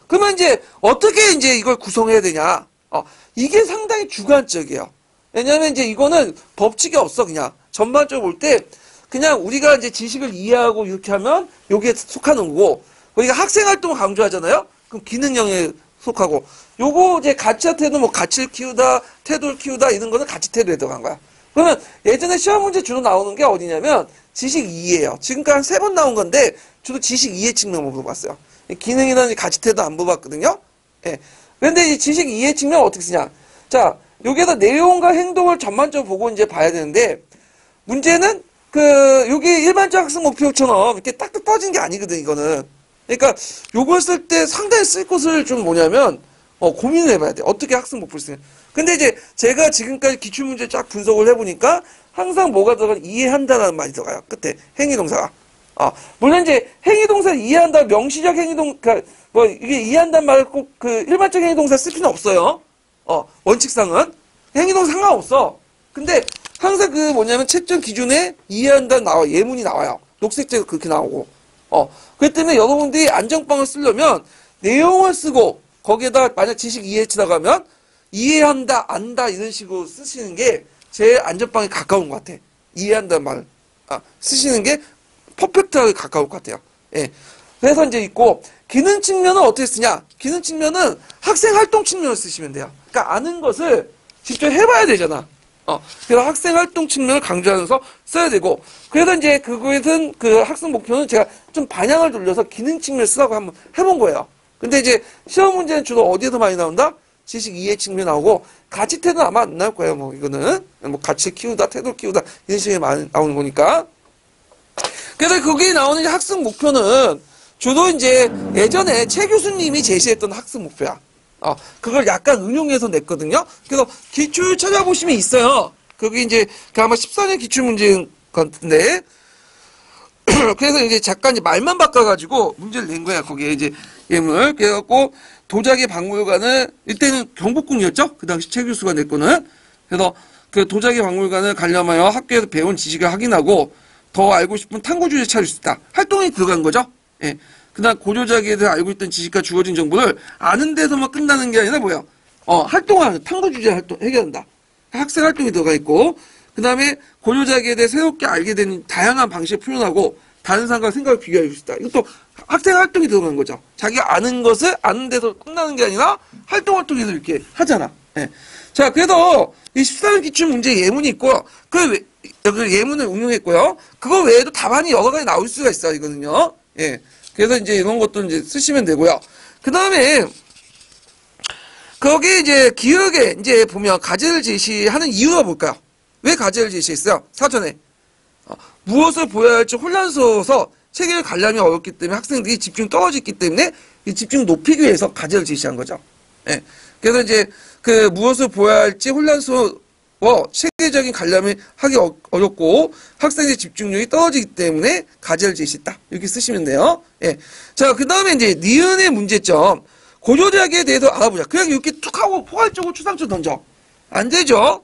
그러면 이제 어떻게 이제 이걸 구성해야 되냐? 이게 상당히 주관적이에요. 왜냐하면 이제 이거는 법칙이 없어. 그냥 전반적으로 볼 때 그냥 우리가 이제 지식을 이해하고 이렇게 하면 여기에 속하는 거고, 우리가 학생 활동을 강조하잖아요. 그럼 기능형에 속하고, 요거 이제 가치와 태도, 뭐 가치를 키우다, 태도를 키우다 이런 거는 가치 태도에 들어간 거야. 그러면 예전에 시험 문제 주로 나오는 게 어디냐면 지식 이해예요. 지금까지 한 3번 나온 건데 주로 지식 이해 측면을 물어봤어요. 기능이라는 가치 태도 안 물어봤거든요. 예. 그런데 이 지식 이해 측면 어떻게 쓰냐? 자, 여기에서 내용과 행동을 전반적으로 보고 이제 봐야 되는데, 문제는 여기 일반적 학습 목표처럼 이렇게 딱딱 떨어진 게 아니거든, 이거는. 그러니까 요걸 쓸 때 상당히 쓸 것을 좀 뭐냐면 고민을 해봐야 돼. 어떻게 학습 목표를 쓰냐. 근데 이제 제가 지금까지 기출문제 쫙 분석을 해보니까 항상 뭐가 들어가요? 이해한다라는 말이 들어가요. 끝에 행위동사가. 물론 이제 행위동사를 이해한다, 명시적 그러니까 뭐 이게 이해한다는 말을 꼭 그 일반적 행위동사 쓸 필요는 없어요. 원칙상은 행위동사 상관없어. 근데 항상 그 뭐냐면 채점 기준에 이해한다 나와, 예문이 나와요. 녹색색으로 그렇게 나오고. 그렇기 때문에 여러분들이 안정빵을 쓰려면 내용을 쓰고 거기에다 만약 지식 이해 들어가면 이해한다, 안다 이런 식으로 쓰시는 게 제일 안전빵에 가까운 것 같아. 이해한다는 말 쓰시는 게 퍼펙트하게 가까울 것 같아요. 예. 그래서 이제 있고, 기능 측면은 어떻게 쓰냐? 기능 측면은 학생 활동 측면을 쓰시면 돼요. 그러니까 아는 것을 직접 해봐야 되잖아. 그래서 학생 활동 측면을 강조하면서 써야 되고, 그래서 이제 그것은 그 학습 목표는 제가 좀 방향을 돌려서 기능 측면을 쓰라고 한번 해본 거예요. 근데 이제 시험 문제는 주로 어디에서 많이 나온다? 지식 이해 측면 나오고, 가치 태도는 아마 안 나올 거예요. 뭐 이거는 뭐 가치 키우다, 태도 키우다 이런 식의 많이 나오는 거니까. 그래서 거기에 나오는 학습 목표는 주로 이제 예전에 최 교수님이 제시했던 학습 목표야. 그걸 약간 응용해서 냈거든요. 그래서 기출 찾아보시면 있어요. 그게 이제 그 아마 14년 기출 문제인 것 같은데. 그래서 이제 잠깐 이제 말만 바꿔가지고 문제를 낸 거야. 거기에 이제 예물. 그래갖고 도자기 박물관을 이때는 경복궁이었죠. 그 당시 최 교수가 냈거는. 그래서 그 도자기 박물관을 가려면 학교에서 배운 지식을 확인하고 더 알고 싶은 탐구 주제를 찾을 수 있다. 활동이 들어간 거죠. 예. 그다음 고조자기에 대해 알고 있던 지식과 주어진 정보를 아는 데서만 끝나는 게 아니라 뭐야? 활동하는 탐구 주제 활동 해결한다. 학생 활동이 들어가 있고, 그다음에 고조자기에 대해 새롭게 알게 되는 다양한 방식을 표현하고 다른 사람과 생각을 비교할 수 있다. 이것도 학생 활동이 들어간 거죠. 자기가 아는 것을 아는 데서 끝나는 게 아니라 활동에서 이렇게 하잖아. 예. 자, 그래서 이 14년 기출 문제 예문이 있고, 그 예문을 응용했고요. 그거 외에도 답안이 여러 가지 나올 수가 있어요, 이거는요. 예. 그래서 이제 이런 것도 이제 쓰시면 되고요. 그 다음에, 거기 이제 기억에 이제 보면 과제를 제시하는 이유가 뭘까요? 왜 과제를 제시했어요? 사전에. 무엇을 보여야 할지 혼란스러워서 체계를 관람이 어렵기 때문에 학생들이 집중 떨어지기 때문에 이 집중 높이기 위해서 과제를 제시한 거죠. 예. 그래서 이제 그 무엇을 보여야 할지 혼란스러워 체계적인 관람이 하기 어렵고 학생의 집중력이 떨어지기 때문에 과제를 제시했다. 이렇게 쓰시면 돼요. 예. 자, 그 다음에 이제 니은의 문제점. 고조자기에 대해서 알아보자. 그냥 이렇게 툭 하고 포괄적으로 추상적으로 던져. 안 되죠?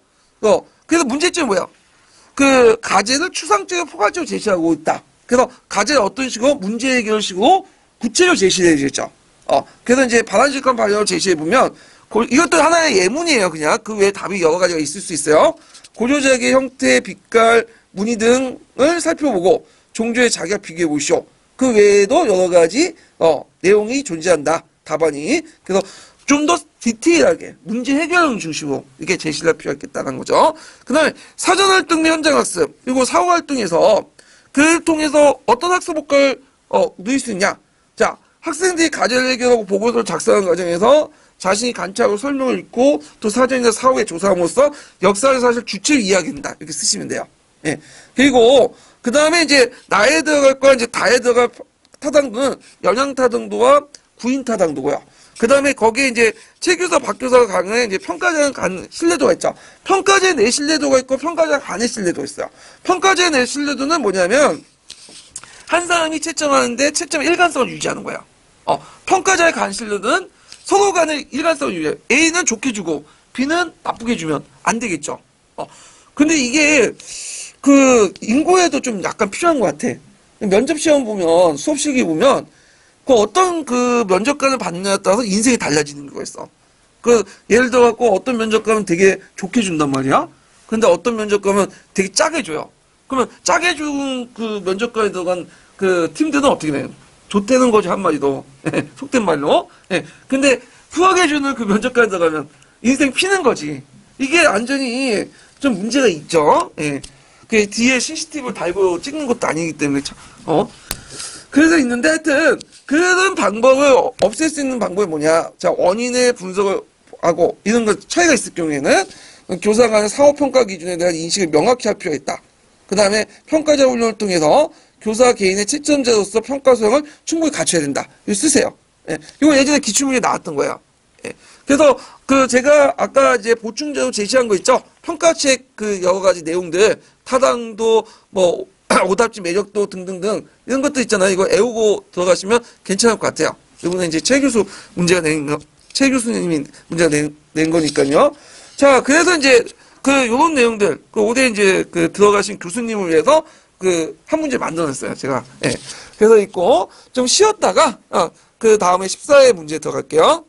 그래서 문제점이 뭐야? 그 과제를 추상적으로 포괄적으로 제시하고 있다. 그래서 과제를 어떤 식으로 문제 해결식으로 구체적으로 제시를 해주겠죠. 그래서 이제 반환식관 발현을 제시해보면 이것도 하나의 예문이에요. 그냥 그 외에 답이 여러 가지가 있을 수 있어요. 고조자기의 형태, 빛깔, 무늬 등을 살펴보고 종조의 자기가 비교해 보시오. 그 외에도 여러 가지 내용이 존재한다. 답안이. 그래서 좀 더 디테일하게 문제 해결 중심으로 이렇게 제시를 할 필요가 있겠다는 거죠. 그 다음에 사전활동 및 현장학습 그리고 사후활동에서 그를 통해서 어떤 학습 효과를 누릴 수 있냐. 자, 학생들이 과제를 해결하고 보고서를 작성하는 과정에서 자신이 관찰하고 설명을 읽고 또 사전이나 사후에 조사함으로써 역사의 사실 주체를 이야기한다. 이렇게 쓰시면 돼요. 예. 그리고 그 다음에 이제 나에 들어갈 거와 이제 다에 들어갈 타당도는 영양타당도와 구인타당도고요. 그 다음에 거기에 이제 최 교사, 박 교사가 강의에 이제 평가자는 간 신뢰도가 있죠. 평가자의 내 신뢰도가 있고 평가자 간의 신뢰도가 있어요. 평가자의 내 신뢰도는 뭐냐면 한 사람이 채점하는데 채점의 일관성을 유지하는 거예요. 평가자의 간 신뢰도는 서로 간의 일관성을 유지해요. A는 좋게 주고 B는 나쁘게 주면 안 되겠죠. 근데 이게 그 인고에도 좀 약간 필요한 것 같아. 면접 시험 보면 수업 실기 보면 그 어떤 그 면접관을 받느냐에 따라서 인생이 달라지는 거가 있어. 그 예를 들어 갖고 어떤 면접관은 되게 좋게 준단 말이야. 근데 어떤 면접관은 되게 짜게 줘요. 그러면 짜게 준 그 면접관에 들어간 그 팀들은 어떻게 돼요? 좋다는 거지 한마디로. 속된 말로. 근데 후하게 주는 그 면접관에 들어가면 인생 피는 거지. 이게 완전히 좀 문제가 있죠. 그 뒤에 CCTV를 달고 찍는 것도 아니기 때문에 그래서 있는데 하여튼 그런 방법을 없앨 수 있는 방법이 뭐냐. 자, 원인의 분석을 하고 이런 거 차이가 있을 경우에는 교사 간의 사후평가 기준에 대한 인식을 명확히 할 필요가 있다. 그 다음에 평가자 훈련을 통해서 교사 개인의 채점자로서 평가 수행을 충분히 갖춰야 된다. 이거 쓰세요. 이거 예전에 기출문제에 나왔던 거예요. 그래서 그 제가 아까 이제 보충자료 제시한 거 있죠? 평가책 그 여러 가지 내용들 타당도 뭐 오답지 매력도 등등등 이런 것도 있잖아요. 이거 애우고 들어가시면 괜찮을 것 같아요. 이번에 이제 최 교수 문제가 최 교수님이 문제가 낸 거니까요. 자, 그래서 이제 그 요런 내용들 그 올해 이제 그 들어가신 교수님을 위해서 그 한 문제 만들어냈어요. 제가. 그래서 있고 좀 쉬었다가 그 다음에 14회 문제 들어갈게요.